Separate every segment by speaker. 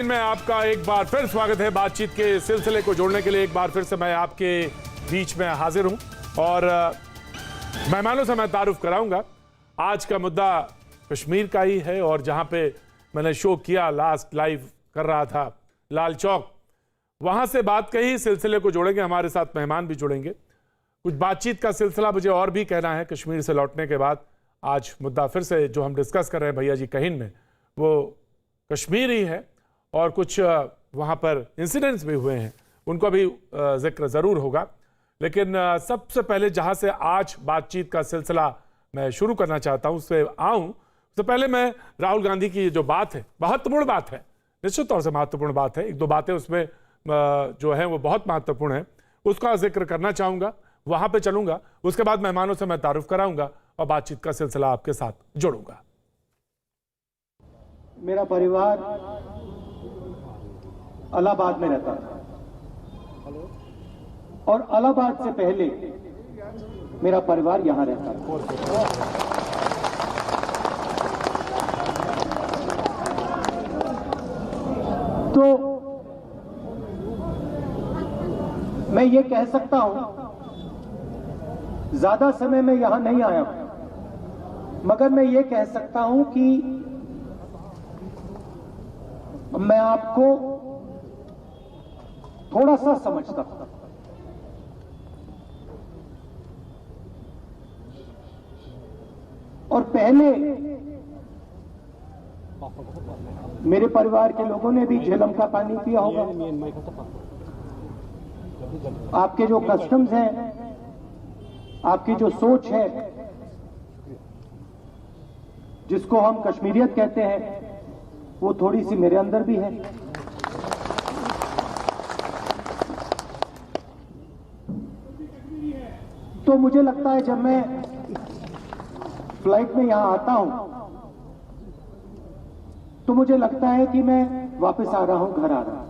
Speaker 1: मैं आपका एक बार फिर स्वागत है। बातचीत के सिलसिले को जोड़ने के लिए एक बार फिर से मैं आपके बीच में हाजिर हूं और मेहमानों से मैं तारुफ कराऊंगा। आज का मुद्दा कश्मीर का ही है और जहां पे मैंने शो किया, लास्ट लाइव कर रहा था लाल चौक, वहां से बात कही। सिलसिले को जोड़ेंगे, हमारे साथ मेहमान भी जुड़ेंगे। कुछ बातचीत का सिलसिला मुझे और भी कहना है। कश्मीर से लौटने के बाद आज मुद्दा फिर से जो हम डिस्कस कर रहे हैं भैया जी कहिन में, वो कश्मीर ही है और कुछ वहाँ पर इंसिडेंट्स भी हुए हैं, उनको भी जिक्र ज़रूर होगा। लेकिन सबसे पहले जहाँ से आज बातचीत का सिलसिला मैं शुरू करना चाहता हूँ, उससे आऊँ उससे पहले मैं राहुल गांधी की जो बात है, महत्वपूर्ण बात है, निश्चित तौर से महत्वपूर्ण बात है। एक दो बातें उसमें जो है वो बहुत महत्वपूर्ण है, उसका जिक्र करना चाहूँगा, वहाँ पर चलूँगा। उसके बाद मेहमानों से मैं तारुफ कराऊँगा और बातचीत का सिलसिला आपके साथ जोड़ूंगा।
Speaker 2: मेरा परिवार इलाहाबाद में रहता था और इलाहाबाद से पहले मेरा परिवार यहां रहता था। तो मैं ये कह सकता हूं, ज्यादा समय में यहां नहीं आया, मगर मैं ये कह सकता हूं कि मैं आपको थोड़ा सा समझता था। और पहले मेरे परिवार के लोगों ने भी झेलम का पानी पिया होगा। आपके जो कस्टम्स हैं, आपकी जो सोच है, जिसको हम कश्मीरियत कहते हैं, वो थोड़ी सी मेरे अंदर भी है। तो मुझे लगता है जब मैं फ्लाइट में यहां आता हूं तो मुझे लगता है कि मैं वापस आ रहा हूं, घर आ रहा हूं।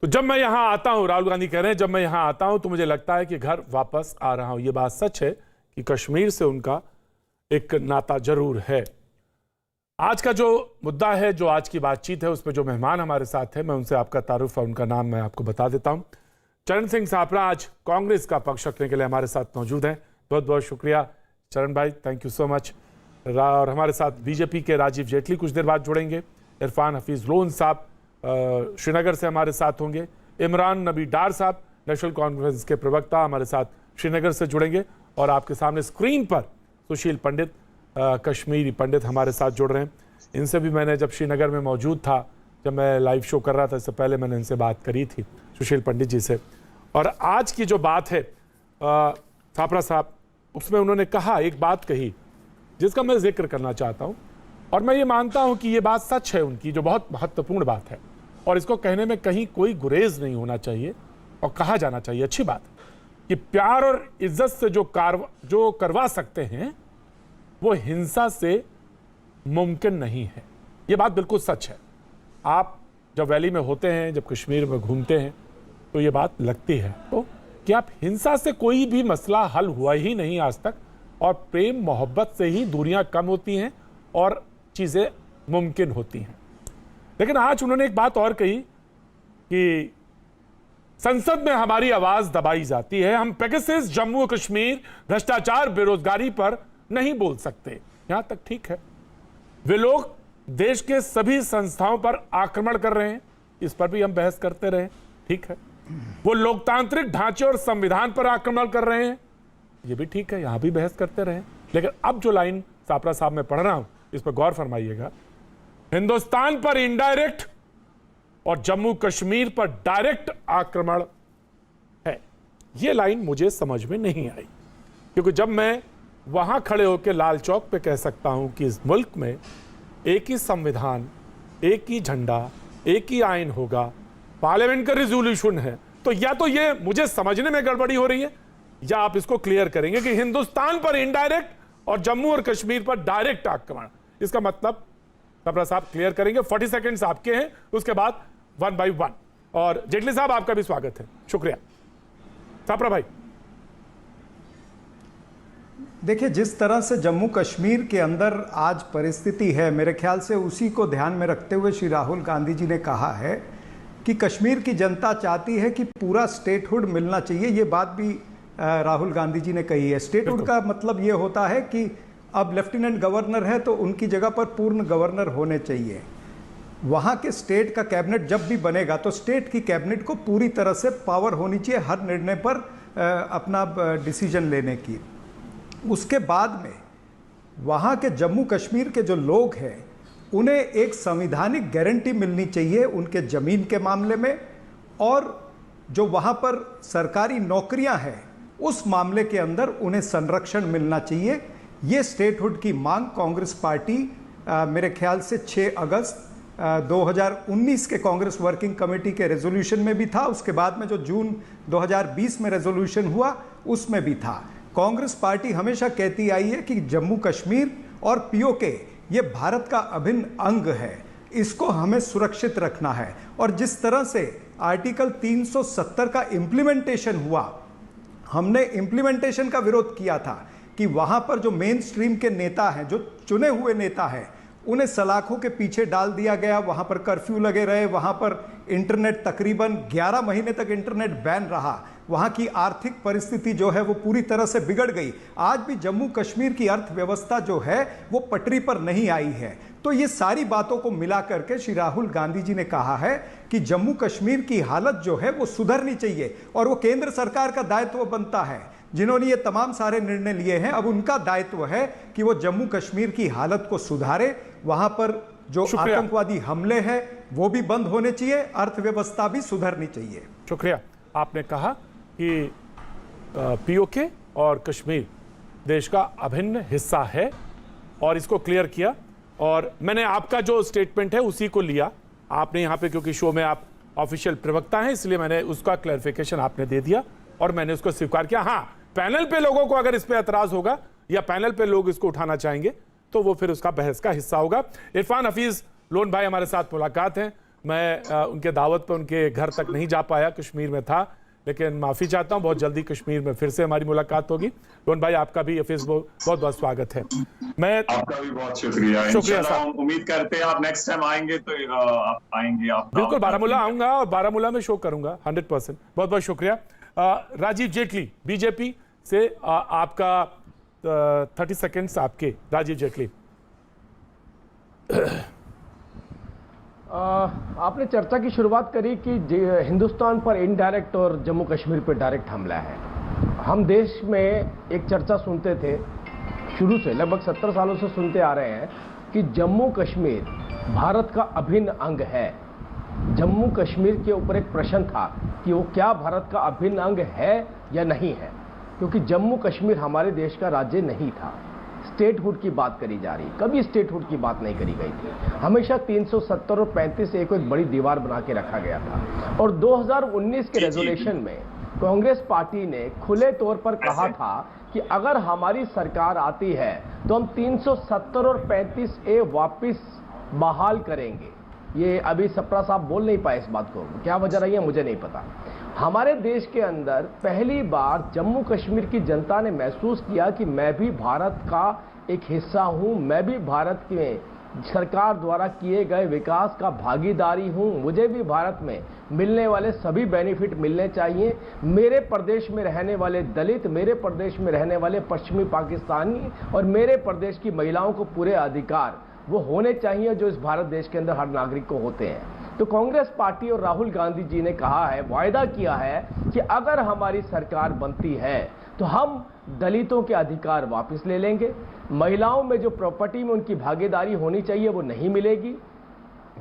Speaker 1: तो जब मैं यहां आता हूं, राहुल गांधी कह रहे हैं, जब मैं यहां आता हूं तो मुझे लगता है कि घर वापस आ रहा हूं। यह बात सच है कि कश्मीर से उनका एक नाता जरूर है। आज का जो मुद्दा है, जो आज की बातचीत है, उसमें जो मेहमान हमारे साथ हैं, मैं उनसे आपका तारुफ और उनका नाम मैं आपको बता देता हूं। चरण सिंह सापरा आज कांग्रेस का पक्ष रखने के लिए हमारे साथ मौजूद हैं। बहुत बहुत शुक्रिया चरण भाई, थैंक यू सो मच। और हमारे साथ बीजेपी के राजीव जेटली कुछ देर बाद जुड़ेंगे। इरफान हफीज लोन साहब श्रीनगर से हमारे साथ होंगे। इमरान नबी डार साहब नेशनल कॉन्फ्रेंस के प्रवक्ता हमारे साथ श्रीनगर से जुड़ेंगे। और आपके सामने स्क्रीन पर सुशील पंडित, कश्मीरी पंडित हमारे साथ जुड़ रहे हैं। इनसे भी मैंने जब श्रीनगर में मौजूद था, जब मैं लाइव शो कर रहा था, इससे पहले मैंने इनसे बात करी थी, सुशील पंडित जी से। और आज की जो बात है सापरा साहब, उसमें उन्होंने कहा, एक बात कही जिसका मैं जिक्र करना चाहता हूं, और मैं ये मानता हूं कि ये बात सच है उनकी, जो बहुत महत्वपूर्ण बात है, और इसको कहने में कहीं कोई गुरेज नहीं होना चाहिए और कहा जाना चाहिए। अच्छी बात है कि प्यार और इज्जत से जो करवा सकते हैं वो हिंसा से मुमकिन नहीं है। ये बात बिल्कुल सच है। आप जब वैली में होते हैं, जब कश्मीर में घूमते हैं, तो ये बात लगती है तो कि आप हिंसा से कोई भी मसला हल हुआ ही नहीं आज तक, और प्रेम मोहब्बत से ही दूरियां कम होती हैं और चीज़ें मुमकिन होती हैं। लेकिन आज उन्होंने एक बात और कही कि संसद में हमारी आवाज़ दबाई जाती है, हम पेगासस, जम्मू और कश्मीर, भ्रष्टाचार, बेरोजगारी पर नहीं बोल सकते। यहां तक ठीक है। वे लोग देश के सभी संस्थाओं पर आक्रमण कर रहे हैं, इस पर भी हम बहस करते रहे, ठीक है। वो लोकतांत्रिक ढांचे और संविधान पर आक्रमण कर रहे हैं, ये भी ठीक है, यहां भी बहस करते रहे। लेकिन अब जो लाइन सापरा साहब मैं पढ़ रहा हूं, इस पर गौर फरमाइएगा। हिंदुस्तान पर इनडायरेक्ट और जम्मू कश्मीर पर डायरेक्ट आक्रमण है। ये लाइन मुझे समझ में नहीं आई, क्योंकि जब मैं वहां खड़े होकर लाल चौक पे कह सकता हूं कि इस मुल्क में एक ही संविधान, एक ही झंडा, एक ही आइन होगा, पार्लियामेंट का रिजोल्यूशन है, तो या तो ये मुझे समझने में गड़बड़ी हो रही है, या आप इसको क्लियर करेंगे कि हिंदुस्तान पर इनडायरेक्ट और जम्मू और कश्मीर पर डायरेक्ट आक्रमण, इसका मतलब सापरा साहब क्लियर करेंगे। 40 सेकेंड्स आपके हैं, उसके बाद 1 by 1। और जेटली साहब आपका भी स्वागत है, शुक्रिया। सापरा भाई,
Speaker 3: देखिए, जिस तरह से जम्मू कश्मीर के अंदर आज परिस्थिति है, मेरे ख्याल से उसी को ध्यान में रखते हुए श्री राहुल गांधी जी ने कहा है कि कश्मीर की जनता चाहती है कि पूरा स्टेटहुड मिलना चाहिए। ये बात भी राहुल गांधी जी ने कही है। स्टेटहुड का मतलब ये होता है कि अब लेफ्टिनेंट गवर्नर है तो उनकी जगह पर पूर्ण गवर्नर होने चाहिए। वहाँ के स्टेट का कैबिनेट जब भी बनेगा तो स्टेट की कैबिनेट को पूरी तरह से पावर होनी चाहिए हर निर्णय पर अपना डिसीजन लेने की। उसके बाद में वहाँ के जम्मू कश्मीर के जो लोग हैं उन्हें एक संवैधानिक गारंटी मिलनी चाहिए उनके ज़मीन के मामले में, और जो वहाँ पर सरकारी नौकरियाँ हैं उस मामले के अंदर उन्हें संरक्षण मिलना चाहिए। ये स्टेटहुड की मांग कांग्रेस पार्टी मेरे ख्याल से 6 अगस्त 2019 के कांग्रेस वर्किंग कमेटी के रेजोल्यूशन में भी था। उसके बाद में जो जून 2020 में रेजोल्यूशन हुआ उसमें भी था। कांग्रेस पार्टी हमेशा कहती आई है कि जम्मू कश्मीर और पीओके ये भारत का अभिन्न अंग है, इसको हमें सुरक्षित रखना है। और जिस तरह से आर्टिकल 370 का इम्प्लीमेंटेशन हुआ, हमने इम्प्लीमेंटेशन का विरोध किया था कि वहां पर जो मेन स्ट्रीम के नेता हैं, जो चुने हुए नेता हैं, उन्हें सलाखों के पीछे डाल दिया गया। वहां पर कर्फ्यू लगे रहे, वहां पर इंटरनेट तकरीबन 11 महीने तक इंटरनेट बैन रहा। वहां की आर्थिक परिस्थिति जो है वो पूरी तरह से बिगड़ गई। आज भी जम्मू कश्मीर की अर्थव्यवस्था जो है वो पटरी पर नहीं आई है। तो ये सारी बातों को मिला करके श्री राहुल गांधी जी ने कहा है कि जम्मू कश्मीर की हालत जो है वो सुधरनी चाहिए और वो केंद्र सरकार का दायित्व बनता है। जिन्होंने ये तमाम सारे निर्णय लिए हैं, अब उनका दायित्व है कि वो जम्मू कश्मीर की हालत को सुधारे। वहां पर जो आतंकवादी हमले हैं वो भी बंद होने चाहिए, अर्थव्यवस्था भी सुधरनी चाहिए।
Speaker 1: शुक्रिया। आपने कहा कि पीओके और कश्मीर देश का अभिन्न हिस्सा है और इसको क्लियर किया, और मैंने आपका जो स्टेटमेंट है उसी को लिया। आपने यहाँ पे, क्योंकि शो में आप ऑफिशियल प्रवक्ता हैं, इसलिए मैंने उसका क्लैरिफिकेशन आपने दे दिया और मैंने उसको स्वीकार किया। हाँ, पैनल पे लोगों को अगर इस पे एतराज होगा या पैनल पे लोग इसको उठाना चाहेंगे तो वो फिर उसका बहस का हिस्सा होगा। इरफान हफीज लोन भाई हमारे साथ मुलाकात है। मैं उनके दावत पे उनके घर तक नहीं जा पाया, कश्मीर में था, लेकिन माफी चाहता हूं, बहुत जल्दी कश्मीर में फिर से हमारी मुलाकात होगी। लोन भाई, आपका भी हफीज बहुत बहुत स्वागत है। मैं
Speaker 4: आपका भी बहुत शुक्रिया। इंशाल्लाह उम्मीद करते हैं आप नेक्स्ट टाइम आएंगे तो आप आएंगे। आप
Speaker 1: बिल्कुल बारामूला आऊंगा और बारामूला में शो करूंगा 100%। बहुत बहुत शुक्रिया। राजीव जेटली बीजेपी से आपका 30 सेकेंड्स आपके। राजीव जेटली,
Speaker 5: आपने चर्चा की शुरुआत करी कि हिंदुस्तान पर इनडायरेक्ट और जम्मू कश्मीर पर डायरेक्ट हमला है। हम देश में एक चर्चा सुनते थे शुरू से, लगभग 70 सालों से सुनते आ रहे हैं कि जम्मू कश्मीर भारत का अभिन्न अंग है। जम्मू कश्मीर के ऊपर एक प्रश्न था कि वो क्या भारत का अभिन्न अंग है या नहीं है, क्योंकि जम्मू कश्मीर हमारे देश का राज्य नहीं था। स्टेटहुड की बात करी जा रही, कभी स्टेटहुड की बात नहीं करी गई थी। हमेशा 370 और 35 एक बड़ी दीवार बना के रखा गया था। और 2019 के रेजोल्यूशन में कांग्रेस पार्टी ने खुले तौर पर कहा था कि अगर हमारी सरकार आती है तो हम 370 और 35A वापस बहाल करेंगे। ये अभी सप्रा साहब बोल नहीं पाए इस बात को, क्या वजह रही है मुझे नहीं पता। हमारे देश के अंदर पहली बार जम्मू कश्मीर की जनता ने महसूस किया कि मैं भी भारत का एक हिस्सा हूं, मैं भी भारत के सरकार द्वारा किए गए विकास का भागीदारी हूं, मुझे भी भारत में मिलने वाले सभी बेनिफिट मिलने चाहिए। मेरे प्रदेश में रहने वाले दलित, मेरे प्रदेश में रहने वाले पश्चिमी पाकिस्तानी और मेरे प्रदेश की महिलाओं को पूरे अधिकार वो होने चाहिए जो इस भारत देश के अंदर हर नागरिक को होते हैं। तो कांग्रेस पार्टी और राहुल गांधी जी ने कहा है, वायदा किया है कि अगर हमारी सरकार बनती है तो हम दलितों के अधिकार वापस ले लेंगे। महिलाओं में जो प्रॉपर्टी में उनकी भागीदारी होनी चाहिए वो नहीं मिलेगी।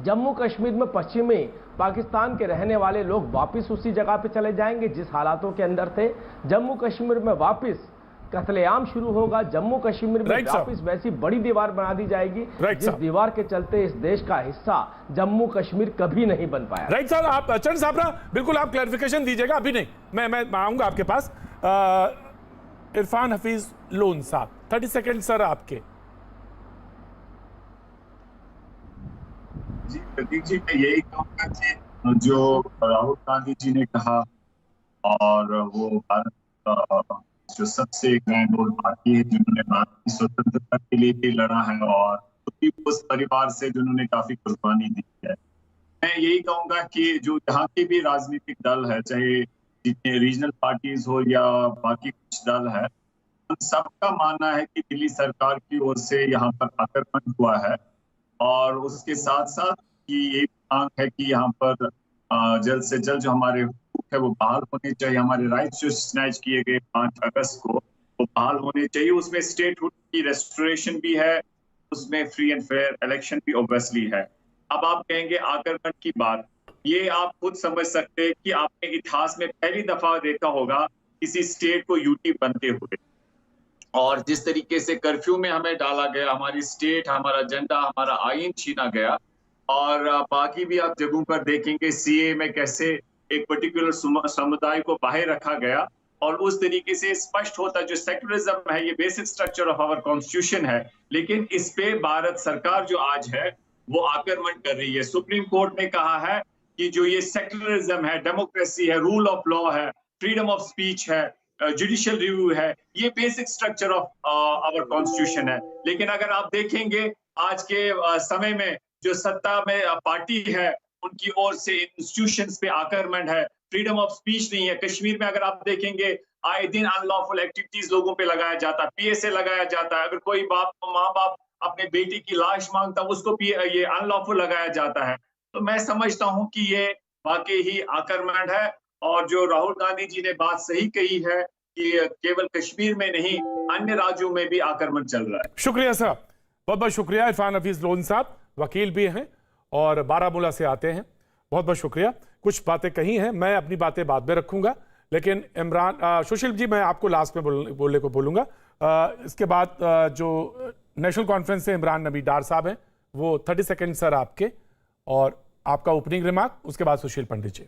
Speaker 5: जम्मू कश्मीर में पश्चिमी पाकिस्तान के रहने वाले लोग वापस उसी जगह पे चले जाएंगे जिस हालातों के अंदर थे। जम्मू कश्मीर में वापस कत्लेआम शुरू होगा। जम्मू कश्मीर में वापस वैसी बड़ी दीवार बना दी जाएगी जिस दीवार के चलते इस देश का हिस्सा जम्मू कश्मीर कभी नहीं बन पाया।
Speaker 1: राइट साहब, आप चरण साहब बिल्कुल आप क्लैरिफिकेशन दीजिएगा, अभी नहीं, मैं आऊंगा आपके पास। इरफान हफीज लोन साहब 30 सेकेंड सर आपके।
Speaker 4: जी प्रतीक जी, मैं यही कहूँगा कि जो राहुल गांधी जी ने कहा और वो भारत जो सबसे ग्रैंड ओल्ड पार्टी है, जिन्होंने भारत की स्वतंत्रता के लिए भी लड़ा है और उस परिवार से जिन्होंने काफी कुर्बानी दी है। मैं यही कहूंगा कि जो यहाँ के भी राजनीतिक दल है, चाहे जितने रीजनल पार्टीज हो या बाकी कुछ दल है, उन सबका मानना है कि दिल्ली सरकार की ओर से यहाँ पर आक्रमण हुआ है और उसके साथ साथ कि ये मांग है कि यहाँ पर जल्द से जल्द जो हमारे हुकूक है वो बहाल होने चाहिए। हमारे राइट्स जो स्नैच किए गए 5 अगस्त को वो बहाल होने चाहिए। उसमें स्टेटहुड की रेस्टोरेशन भी है, उसमें फ्री एंड फेयर इलेक्शन भी ऑब्वियसली है। अब आप कहेंगे आक्रमण की बात, ये आप खुद समझ सकते हैं कि आपने इतिहास में पहली दफा देखा होगा किसी स्टेट को यूटी बनते हुए, और जिस तरीके से कर्फ्यू में हमें डाला गया, हमारी स्टेट, हमारा झंडा, हमारा आईन छीना गया, और बाकी भी आप जगहों पर देखेंगे सीए में कैसे एक पर्टिकुलर समुदाय को बाहर रखा गया, और उस तरीके से स्पष्ट होता जो सेक्युलरिज्म है, ये basic structure of our constitution है, लेकिन इस पे भारत सरकार जो आज है वो आक्रमण कर रही है। सुप्रीम कोर्ट ने कहा है कि जो ये सेक्युलरिज्म है, डेमोक्रेसी है, रूल ऑफ लॉ है, फ्रीडम ऑफ स्पीच है, जुडिशियल रिव्यू है, ये basic structure of our constitution है। लेकिन अगर आप देखेंगे आज के समय में जो सत्ता में पार्टी है, उनकी ओर से इंस्टीट्यूशंस पे आक्रमण है, फ्रीडम ऑफ स्पीच नहीं है। कश्मीर में अगर आप देखेंगे आए दिन अनलॉफुल एक्टिविटीज लोगों पे लगाया जाता है, पीएसए लगाया जाता है। अगर कोई माँ बाप अपने बेटी की लाश मांगता, उसको ये अनलॉफुल लगाया जाता है। तो मैं समझता हूँ कि ये वाकई ही आक्रमण है, और जो राहुल गांधी जी ने बात सही कही है कि केवल कश्मीर में नहीं, अन्य राज्यों में भी आक्रमण चल रहा है।
Speaker 1: शुक्रिया साहब, बहुत बहुत शुक्रिया। इरफान हफीज लोन साहब वकील भी हैं और बारामूला से आते हैं, बहुत बहुत शुक्रिया। कुछ बातें कही हैं, मैं अपनी बातें बाद में रखूंगा, लेकिन इमरान सुशील जी मैं आपको लास्ट में बोलने को बोलूंगा। इसके बाद जो नेशनल कॉन्फ्रेंस से इमरान नबी डार साहब हैं, वो 30 सेकेंड सर आपके, और आपका ओपनिंग रिमार्क, उसके बाद सुशील पंडित जी।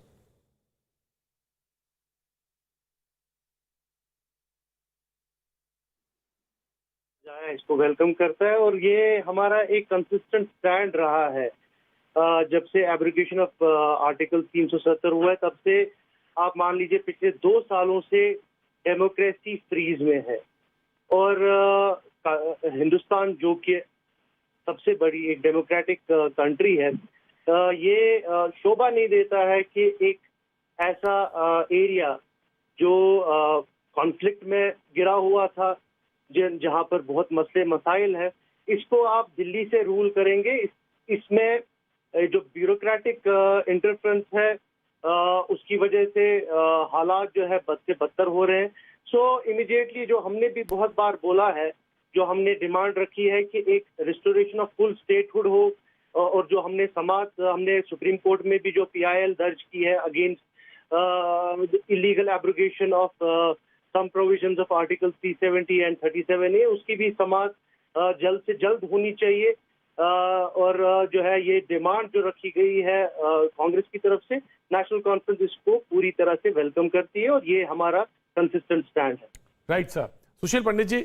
Speaker 6: इसको वेलकम करता है, और ये हमारा एक कंसिस्टेंट स्टैंड रहा है। जब से एब्रोगेशन ऑफ आर्टिकल 370 हुआ है, तब से आप मान लीजिए पिछले 2 सालों से डेमोक्रेसी फ्रीज में है, और हिंदुस्तान जो कि सबसे बड़ी एक डेमोक्रेटिक कंट्री है, ये शोभा नहीं देता है कि एक ऐसा एरिया जो कॉन्फ्लिक्ट में गिरा हुआ था, जहां पर बहुत मसले मसाइल है, इसको आप दिल्ली से रूल करेंगे। इसमें जो ब्यूरोक्रेटिक इंटरफेरेंस है, उसकी वजह से हालात जो है बद से बदतर हो रहे हैं। सो इमीडिएटली जो हमने भी बहुत बार बोला है, जो हमने डिमांड रखी है कि एक रिस्टोरेशन ऑफ फुल स्टेटहुड हो, और जो हमने सुप्रीम कोर्ट में भी जो PIL दर्ज की है against illegal abrogation of some provisions of Article 370 and 37A, उसकी भी समाप्त जल्द से जल्द होनी चाहिए। और जो है ये डिमांड जो रखी गई है कांग्रेस की तरफ से, नेशनल कॉन्फ्रेंस इसको पूरी तरह से वेलकम करती है, और ये हमारा कंसिस्टेंट स्टैंड है।
Speaker 1: Right sir. Sushil Pandit ji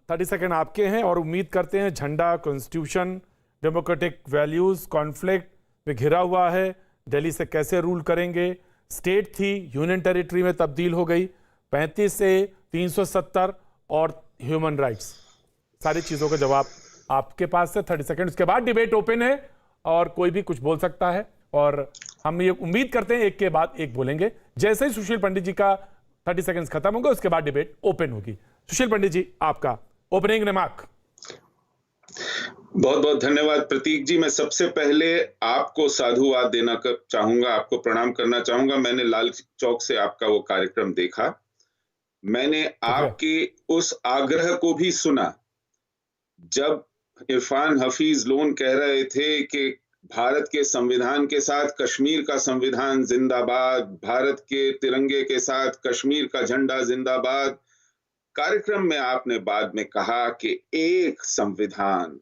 Speaker 1: 30 second आपके हैं, और उम्मीद करते हैं झंडा, कॉन्स्टिट्यूशन, डेमोक्रेटिक वैल्यूज कॉन्फ्लिक्ट में घिरा हुआ है, दिल्ली से कैसे रूल करेंगे। स्टेट थी, यूनियन टेरिटरी में तब्दील हो गई, 35 से 370 और ह्यूमन राइट्स, सारी चीज़ों का जवाब आपके पास है। 30 सेकेंड, उसके बाद डिबेट ओपन है और कोई भी कुछ बोल सकता है, और हम ये उम्मीद करते हैं एक के बाद एक बोलेंगे। जैसे ही सुशील पंडित जी का 30 सेकेंड खत्म होगा, उसके बाद डिबेट ओपन होगी। सुशील पंडित जी, आपका ओपनिंग रिमार्क।
Speaker 7: बहुत बहुत धन्यवाद प्रतीक जी। मैं सबसे पहले आपको साधुवाद देना चाहूंगा, आपको प्रणाम करना चाहूंगा। मैंने लाल चौक से आपका वो कार्यक्रम देखा, मैंने आपके उस आग्रह को भी सुना जब इरफान हफीज लोन कह रहे थे कि भारत के संविधान के साथ कश्मीर का संविधान जिंदाबाद, भारत के तिरंगे के साथ कश्मीर का झंडा जिंदाबाद। कार्यक्रम में आपने बाद में कहा कि एक संविधान,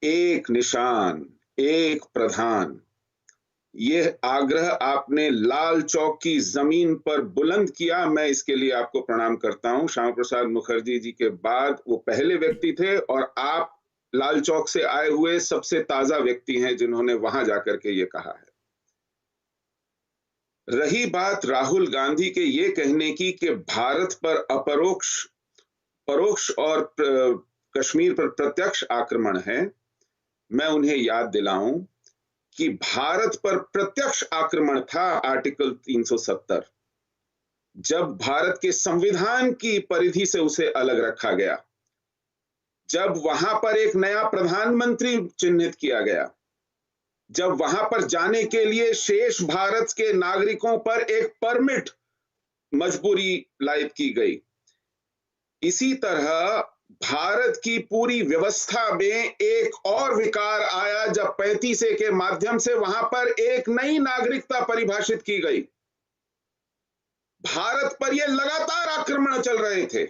Speaker 7: एक निशान, एक प्रधान। यह आग्रह आपने लाल चौक की जमीन पर बुलंद किया, मैं इसके लिए आपको प्रणाम करता हूं। श्यामा प्रसाद मुखर्जी जी के बाद वो पहले व्यक्ति थे, और आप लाल चौक से आए हुए सबसे ताजा व्यक्ति हैं जिन्होंने वहां जाकर के ये कहा है। रही बात राहुल गांधी के ये कहने की कि भारत पर परोक्ष और कश्मीर पर प्रत्यक्ष आक्रमण है, मैं उन्हें याद दिलाऊं कि भारत पर प्रत्यक्ष आक्रमण था आर्टिकल 370, जब भारत के संविधान की परिधि से उसे अलग रखा गया, जब वहां पर एक नया प्रधानमंत्री चिन्हित किया गया, जब वहां पर जाने के लिए शेष भारत के नागरिकों पर एक परमिट मजबूरी लायद की गई। इसी तरह भारत की पूरी व्यवस्था में एक और विकार आया जब 35A के माध्यम से वहां पर एक नई नागरिकता परिभाषित की गई। भारत पर यह लगातार आक्रमण चल रहे थे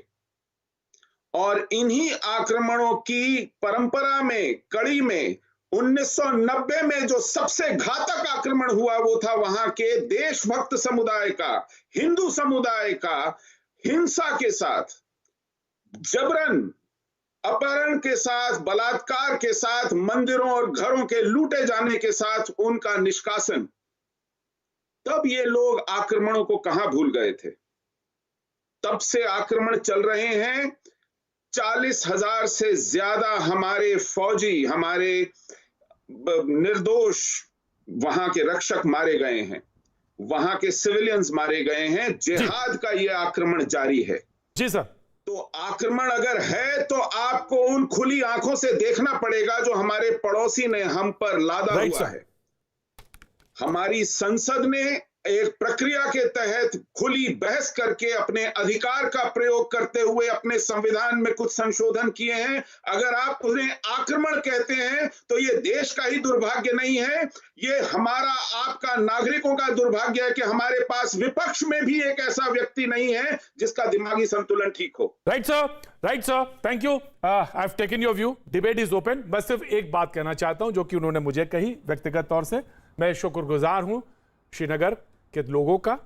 Speaker 7: और इन्हीं आक्रमणों की परंपरा में, कड़ी में 1990 में जो सबसे घातक आक्रमण हुआ वो था वहां के देशभक्त समुदाय का, हिंदू समुदाय का हिंसा के साथ, जबरन अपहरण के साथ, बलात्कार के साथ, मंदिरों और घरों के लूटे जाने के साथ उनका निष्कासन। तब ये लोग आक्रमणों को कहां भूल गए थे? तब से आक्रमण चल रहे हैं। 40,000 से ज्यादा हमारे फौजी, हमारे निर्दोष वहां के रक्षक मारे गए हैं, वहां के सिविलियंस मारे गए हैं। जिहाद का यह आक्रमण जारी है।
Speaker 1: जी सर।
Speaker 7: तो आक्रमण अगर है तो आपको उन खुली आंखों से देखना पड़ेगा जो हमारे पड़ोसी ने हम पर लादा हुआ है। हमारी संसद ने एक प्रक्रिया के तहत खुली बहस करके अपने अधिकार का प्रयोग करते हुए अपने संविधान में कुछ संशोधन किए हैं। अगर आप उन्हें आक्रमण कहते हैं तो ये देश का ही दुर्भाग्य नहीं है, ये हमारा, आपका, नागरिकों का दुर्भाग्य है कि हमारे पास विपक्ष में भी एक ऐसा व्यक्ति नहीं है जिसका दिमागी संतुलन ठीक हो।
Speaker 1: Right sir, thank you. I have taken your view, debate is open. बस सिर्फ एक बात कहना चाहता हूं जो कि उन्होंने मुझे कही व्यक्तिगत तौर से। मैं शुक्रगुजार हूं श्रीनगर के लोगों का,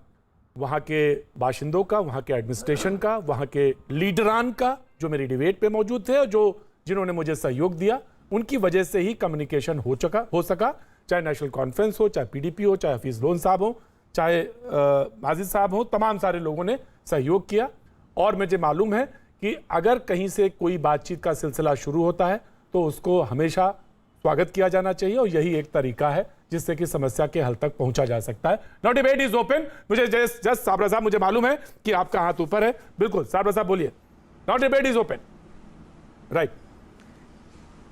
Speaker 1: वहां के बाशिंदों का, वहां के एडमिनिस्ट्रेशन का, वहां के लीडरान का जो मेरी डिबेट पे मौजूद थे और जिन्होंने मुझे सहयोग दिया। उनकी वजह से ही कम्युनिकेशन हो सका, चाहे नेशनल कॉन्फ्रेंस हो, चाहे पीडीपी हो, चाहे हफीज लोन साहब हो, चाहे माजिद साहब हो, तमाम सारे लोगों ने सहयोग किया। और मुझे मालूम है कि अगर कहीं से कोई बातचीत का सिलसिला शुरू होता है तो उसको हमेशा स्वागत किया जाना चाहिए और यही एक तरीका है जिससे कि समस्या के हल तक पहुंचा जा सकता है। Now debate is open. मुझे जस्ट साबरा साहब, मुझे मालूम है कि आपका हाथ ऊपर है। बिल्कुल साबरा साहब बोलिए। Now debate is open. Right.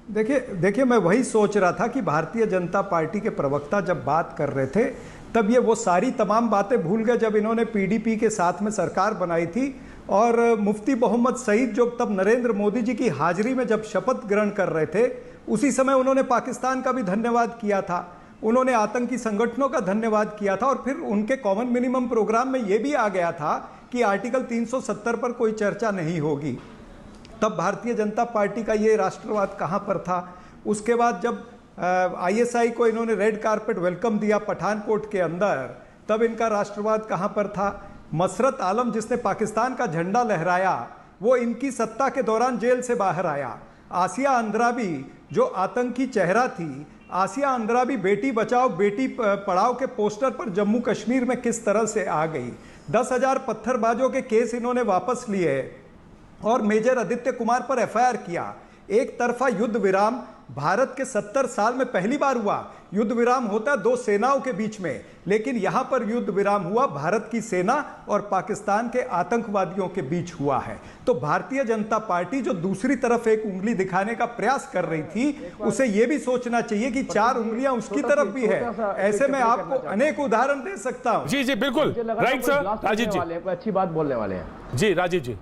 Speaker 3: देखिए मैं वही सोच रहा था कि भारतीय जनता पार्टी के प्रवक्ता जब बात कर रहे थे तब ये वो सारी तमाम बातें भूल गए जब इन्होंने पीडीपी के साथ में सरकार बनाई थी और मुफ्ती मोहम्मद सईद जो तब नरेंद्र मोदी जी की हाजिरी में जब शपथ ग्रहण कर रहे थे, उसी समय उन्होंने पाकिस्तान का भी धन्यवाद किया था, उन्होंने आतंकी संगठनों का धन्यवाद किया था और फिर उनके कॉमन मिनिमम प्रोग्राम में यह भी आ गया था कि आर्टिकल 370 पर कोई चर्चा नहीं होगी। तब भारतीय जनता पार्टी का ये राष्ट्रवाद कहाँ पर था? उसके बाद जब आईएसआई को इन्होंने रेड कारपेट वेलकम दिया पठानकोट के अंदर, तब इनका राष्ट्रवाद कहाँ पर था? मसरत आलम जिसने पाकिस्तान का झंडा लहराया वो इनकी सत्ता के दौरान जेल से बाहर आया। आसिया अंद्राबी जो आतंकी चेहरा थी, आसिया अंद्राबी बेटी बचाओ बेटी पढ़ाओ के पोस्टर पर जम्मू कश्मीर में किस तरह से आ गई। 10,000 पत्थरबाजों के केस इन्होंने वापस लिए और मेजर आदित्य कुमार पर एफआईआर किया। एक तरफा युद्ध विराम भारत के 70 साल में पहली बार हुआ। युद्ध विराम होता है दो सेनाओं के बीच में, लेकिन यहां पर युद्ध विराम हुआ भारत की सेना और पाकिस्तान के आतंकवादियों के बीच हुआ है। तो भारतीय जनता पार्टी जो दूसरी तरफ एक उंगली दिखाने का प्रयास कर रही थी, उसे यह भी सोचना चाहिए कि 4 उंगलियां उसकी तरफ भी है। ऐसे में आपको अनेक उदाहरण दे सकता हूं।
Speaker 1: जी बिल्कुल राइट सर। राजीव जी
Speaker 5: अच्छी बात बोलने वाले हैं।
Speaker 1: जी राजीव जी,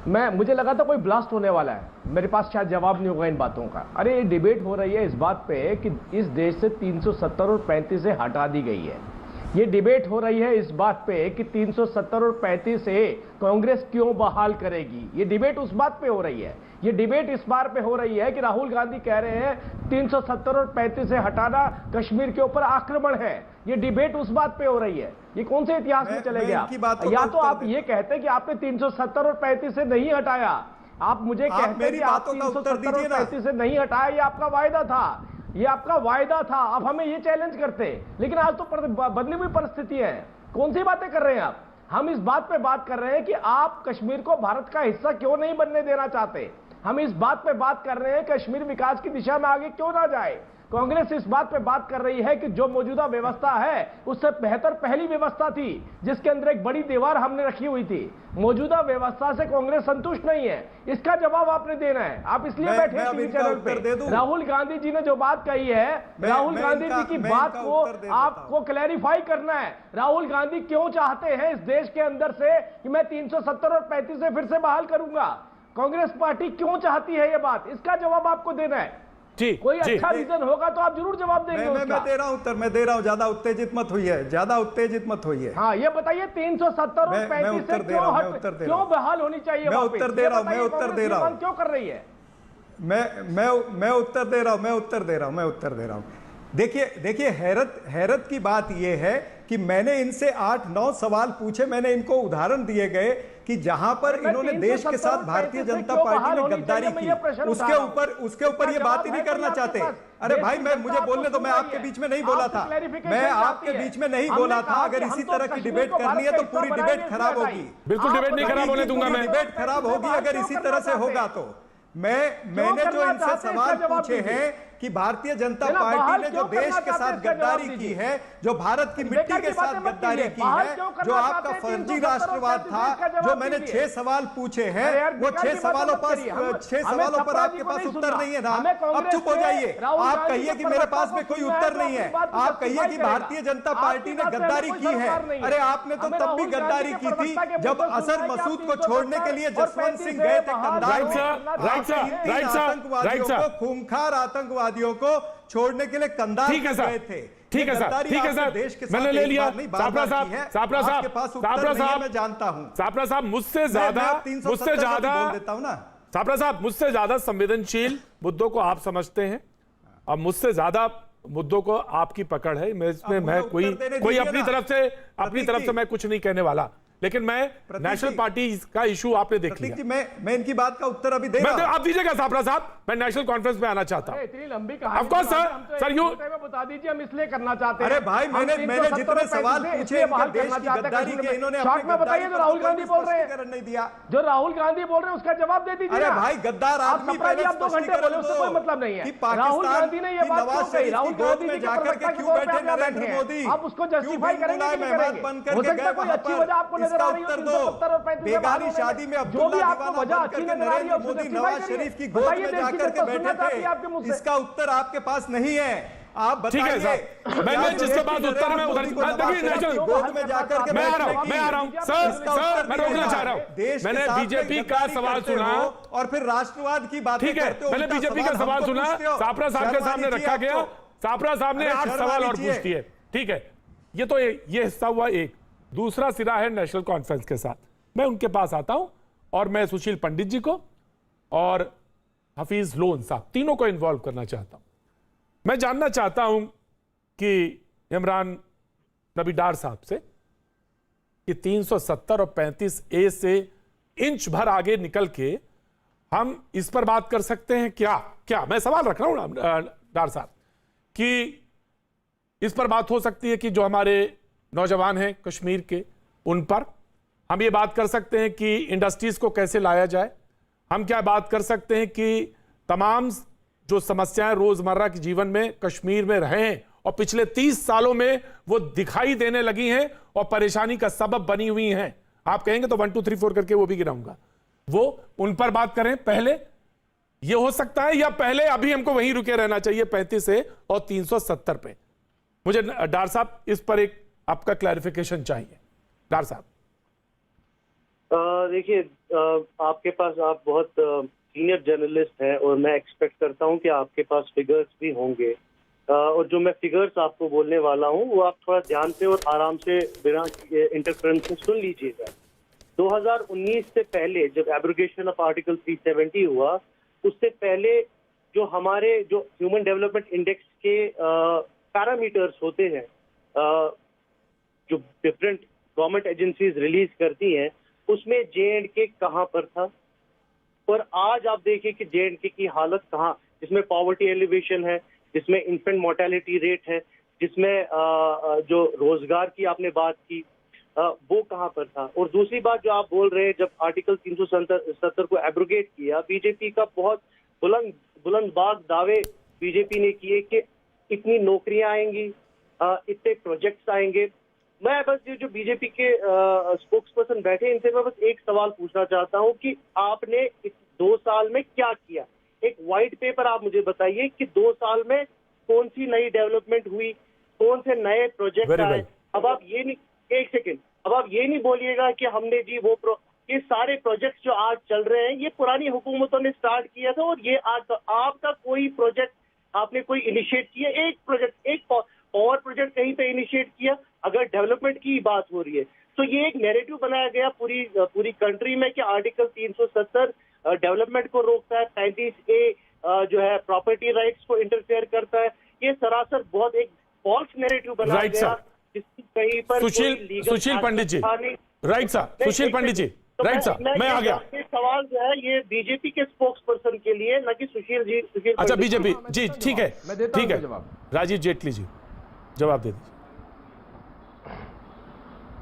Speaker 5: मुझे लगा था कोई ब्लास्ट होने वाला है, मेरे पास शायद जवाब नहीं होगा इन बातों का। अरे ये डिबेट हो रही है इस बात पे कि इस देश से 370 और 35 से हटा दी गई है। ये डिबेट हो रही है इस बात पे कि 370 और 35 से कांग्रेस क्यों बहाल करेगी। ये डिबेट उस बात पे हो रही है। ये डिबेट इस बार पे हो रही है कि राहुल गांधी कह रहे हैं 370 और 35 से हटाना कश्मीर के ऊपर आक्रमण है। ये डिबेट उस बात पे हो रही है। ये कौन से इतिहास में चले गए आप? या तो आप ये कहते कि आपने 370 और 35 से नहीं हटाया, आप मुझे कहते कि आप 370 और 35 से नहीं हटाया, ये आपका वायदा था। ये आपका वायदा था, आप हमें ये चैलेंज करते, लेकिन आज तो बदली हुई परिस्थिति है। कौन सी बातें कर रहे हैं आप? हम इस बात पे बात कर रहे हैं कि आप कश्मीर को भारत का हिस्सा क्यों नहीं बनने देना चाहते। हम इस बात पे बात कर रहे हैं कश्मीर विकास की दिशा में आगे क्यों ना जाए। कांग्रेस इस बात पे बात कर रही है कि जो मौजूदा व्यवस्था है उससे बेहतर पहली व्यवस्था थी, जिसके अंदर एक बड़ी दीवार हमने रखी हुई थी। मौजूदा व्यवस्था से कांग्रेस संतुष्ट नहीं है, इसका जवाब आपने देना है। आप इसलिए बैठे टीवी चैनल पे। राहुल गांधी जी ने जो बात कही है, राहुल गांधी जी की बात को आपको क्लैरिफाई करना है। राहुल गांधी क्यों चाहते हैं इस देश के अंदर से कि मैं 370 और 35 से फिर से बहाल करूंगा? कांग्रेस पार्टी क्यों चाहती है ये बात, इसका जवाब आपको देना है।
Speaker 1: जी,
Speaker 5: कोई अच्छा रीजन होगा तो आप जरूर जवाब देंगे।
Speaker 3: मैं दे रहा हूं उत्तर, मैं दे रहा हूं। ज्यादा उत्तेजित मत होइए, ज्यादा उत्तेजित मत होइए।
Speaker 5: हाँ, ये बताइए 370 और 35 से क्यों बहाल होनी चाहिए?
Speaker 3: मैं उत्तर दे रहा हूं, मैं उत्तर दे रहा हूं।
Speaker 5: क्यों कर रही है?
Speaker 3: मैं उत्तर दे रहा हूं, मैं उत्तर दे रहा हूं। देखिए हैरत की बात यह है कि मैंने इनसे 8-9 सवाल पूछे, मैंने इनको उदाहरण दिए गए कि जहां पर इन्होंने देश के साथ भारतीय जनता पार्टी ने गद्दारी की, उसके ऊपर ये बात ही नहीं करना चाहते। अरे भाई, मुझे बोलने दो, मैं आपके बीच में नहीं बोला था, मैं आपके बीच में नहीं बोला था। अगर इसी तरह की डिबेट करनी है तो पूरी डिबेट खराब होगी।
Speaker 1: बिल्कुल डिबेट नहीं खराब होने दूंगा मैं।
Speaker 3: डिबेट खराब होगी अगर इसी तरह से होगा तो। मैंने जो इनसे सवाल पूछे हैं कि भारतीय जनता पार्टी ने जो देश के साथ गद्दारी की है, जो भारत की मिट्टी के साथ गद्दारी की है, जो आपका फर्जी राष्ट्रवाद था, जो मैंने 6 सवाल पूछे हैं, वो 6 सवालों पर आपके पास उत्तर नहीं है ना। अब चुप हो जाइए। आप कहिए कि मेरे पास में कोई उत्तर नहीं है, आप कहिए कि भारतीय जनता पार्टी ने गद्दारी की है। अरे आपने तो तब भी गद्दारी की थी जब असर मसूद को छोड़ने के लिए जसवंत सिंह गए थे कंधार में। आतंकवादियों को, खूंखार आतंकवादियों को छोड़ने के लिए कंधार गए थे।
Speaker 1: ठीक है सर, मैंने ले लिया। सापरा साहब,
Speaker 3: मैं जानता हूं।
Speaker 1: सापरा साहब मुझसे ज्यादा
Speaker 3: देता हूं ना।
Speaker 1: सापरा साहब, मुझसे ज्यादा संवेदनशील मुद्दों को आप समझते हैं और मुझसे ज्यादा मुद्दों को आपकी पकड़ है। मैं कोई अपनी तरफ से मैं कुछ नहीं कहने वाला, लेकिन मैं नेशनल पार्टी का इशू आपने देख लिया।
Speaker 3: मैं इनकी बात का उत्तर अभी दे रहा हूं।
Speaker 1: आप दीजिएगा सापरा साहब, मैं नेशनल कॉन्फ्रेंस में आना चाहता हूं।
Speaker 5: इतनी लंबी कहानी
Speaker 1: ऑफ कोर्स सर, यू
Speaker 5: बता दीजिए, हम इसलिए करना चाहते हैं।
Speaker 3: अरे भाई, मैंने जितने सवाल पूछे देश की गद्दारी के, इन्होंने
Speaker 5: शॉर्ट में बताइए। जो राहुल गांधी बोल रहे हैं
Speaker 3: नहीं दिया,
Speaker 5: जो राहुल गांधी बोल रहे हैं उसका जवाब दे दीजिए।
Speaker 3: अरे भाई, गद्दार आदमी पहले
Speaker 5: आप 2 घंटे बोले, उससे कोई मतलब नहीं है। राहुल गांधी ने ये बात क्यों कही? राहुल गांधी में जाकर के क्यों बैठे नरेंद्र मोदी? आप उसको जस्टिफाई करेंगे कि नहीं करेंगे? हो सकता है कोई अच्छी वजह आपको नजर आ रही हो 370 और 35
Speaker 3: बेगानी शादी में अब्दुल्ला दीवाना बनकर के नरेंद्र मोदी नवाज शरीफ की गोद में जाकर के बैठे थे। इसका उत्तर आपके पास नहीं है। आप बताइए।
Speaker 1: ठीक है सर, मैं जिसके बाद उत्तर में उधर
Speaker 3: गोद में जाकर के
Speaker 1: मैं आ रहा हूं सर, मैं रोकना चाह रहा हूं। मैंने बीजेपी का सवाल सुना
Speaker 3: और फिर राष्ट्रवाद की बात करते हो।
Speaker 1: मैंने बीजेपी का सवाल सुना, सापरा साहब के सामने रखा गया, सापरा साहब ने 8 सवाल और पूछ दिए। ठीक है, ये तो ये हिस्सा हुआ एक। दूसरा सिरा है नेशनल कॉन्फ्रेंस के साथ। मैं उनके पास आता हूं और मैं सुशील पंडित जी को और हफीज लोन साहब तीनों को इन्वॉल्व करना चाहता हूं। मैं जानना चाहता हूं कि इमरान नबी डार साहब से कि 370 और 35A से इंच भर आगे निकल के हम इस पर बात कर सकते हैं क्या मैं सवाल रख रहा हूं डार साहब कि इस पर बात हो सकती है कि जो हमारे नौजवान हैं कश्मीर के, उन पर हम ये बात कर सकते हैं कि इंडस्ट्रीज को कैसे लाया जाए। हम क्या बात कर सकते हैं कि तमाम जो समस्याएं रोजमर्रा के जीवन में कश्मीर में रहे हैं और पिछले 30 सालों में वो दिखाई देने लगी हैं और परेशानी का सबब बनी हुई हैं। आप कहेंगे तो 1 2 3 4 करके वो भी गिनाऊंगा, वो उन पर बात करें पहले। ये हो सकता है या पहले अभी हमको वहीं रुके रहना चाहिए 35 से और 370 पे? मुझे डार साहब इस पर एक आपका क्लैरिफिकेशन चाहिए। डार साहब
Speaker 6: देखिए, आपके पास आप बहुत सीनियर जर्नलिस्ट हैं और मैं एक्सपेक्ट करता हूं कि आपके पास फिगर्स भी होंगे, और जो मैं फिगर्स आपको बोलने वाला हूं वो आप थोड़ा ध्यान से और आराम से बिना इंटरफेरेंस सुन लीजिएगा। 2019 से पहले जब एब्रोगेशन ऑफ आर्टिकल 370 हुआ, उससे पहले जो हमारे जो ह्यूमन डेवलपमेंट इंडेक्स के पैरामीटर्स होते हैं, जो डिफरेंट गवर्नमेंट एजेंसीज रिलीज करती हैं, उसमें J&K कहां पर था। और आज आप देखिए कि J&K की हालत कहां, जिसमें पॉवर्टी एलिवेशन है, जिसमें इन्फेंट मोर्टेलिटी रेट है, जिसमें जो रोजगार की आपने बात की वो कहाँ पर था। और दूसरी बात जो आप बोल रहे हैं, जब आर्टिकल 370 को एब्रोगेट किया, बीजेपी का बहुत बुलंदबाग दावे बीजेपी ने किए कि इतनी नौकरियां आएंगी, इतने प्रोजेक्ट्स आएंगे। मैं बस ये जो बीजेपी के स्पोक्स पर्सन बैठे, इनसे मैं बस एक सवाल पूछना चाहता हूं कि आपने इस 2 साल में क्या किया। एक व्हाइट पेपर आप मुझे बताइए कि 2 साल में कौन सी नई डेवलपमेंट हुई, कौन से नए प्रोजेक्ट आए। अब आप ये नहीं, एक सेकेंड, अब आप ये नहीं बोलिएगा कि हमने जी ये सारे प्रोजेक्ट्स जो आज चल रहे हैं ये पुरानी हुकूमतों ने स्टार्ट किया था, और ये आज आपका कोई प्रोजेक्ट आपने कोई इनिशिएट किया, एक प्रोजेक्ट, एक पावर प्रोजेक्ट कहीं पे इनिशिएट किया। अगर डेवलपमेंट की बात हो रही है तो ये एक नैरेटिव बनाया गया पूरी कंट्री में कि आर्टिकल 370 डेवलपमेंट को रोकता है, 35A जो है प्रॉपर्टी राइट्स को इंटरफेयर करता है। ये सरासर बहुत एक फॉल्स नैरेटिव बनाया गया, जिसकी कहीं पर
Speaker 1: सुशील पंडित जी, राइट साहब, सुशील पंडित जी, राइट साहब, मैं आ गया।
Speaker 6: सवाल जो है ये बीजेपी के स्पोक्स पर्सन के लिए, न कि सुशील।
Speaker 1: अच्छा, बीजेपी जी, ठीक है, ठीक है, राजीव जेटली जी जवाब दे दीजिए।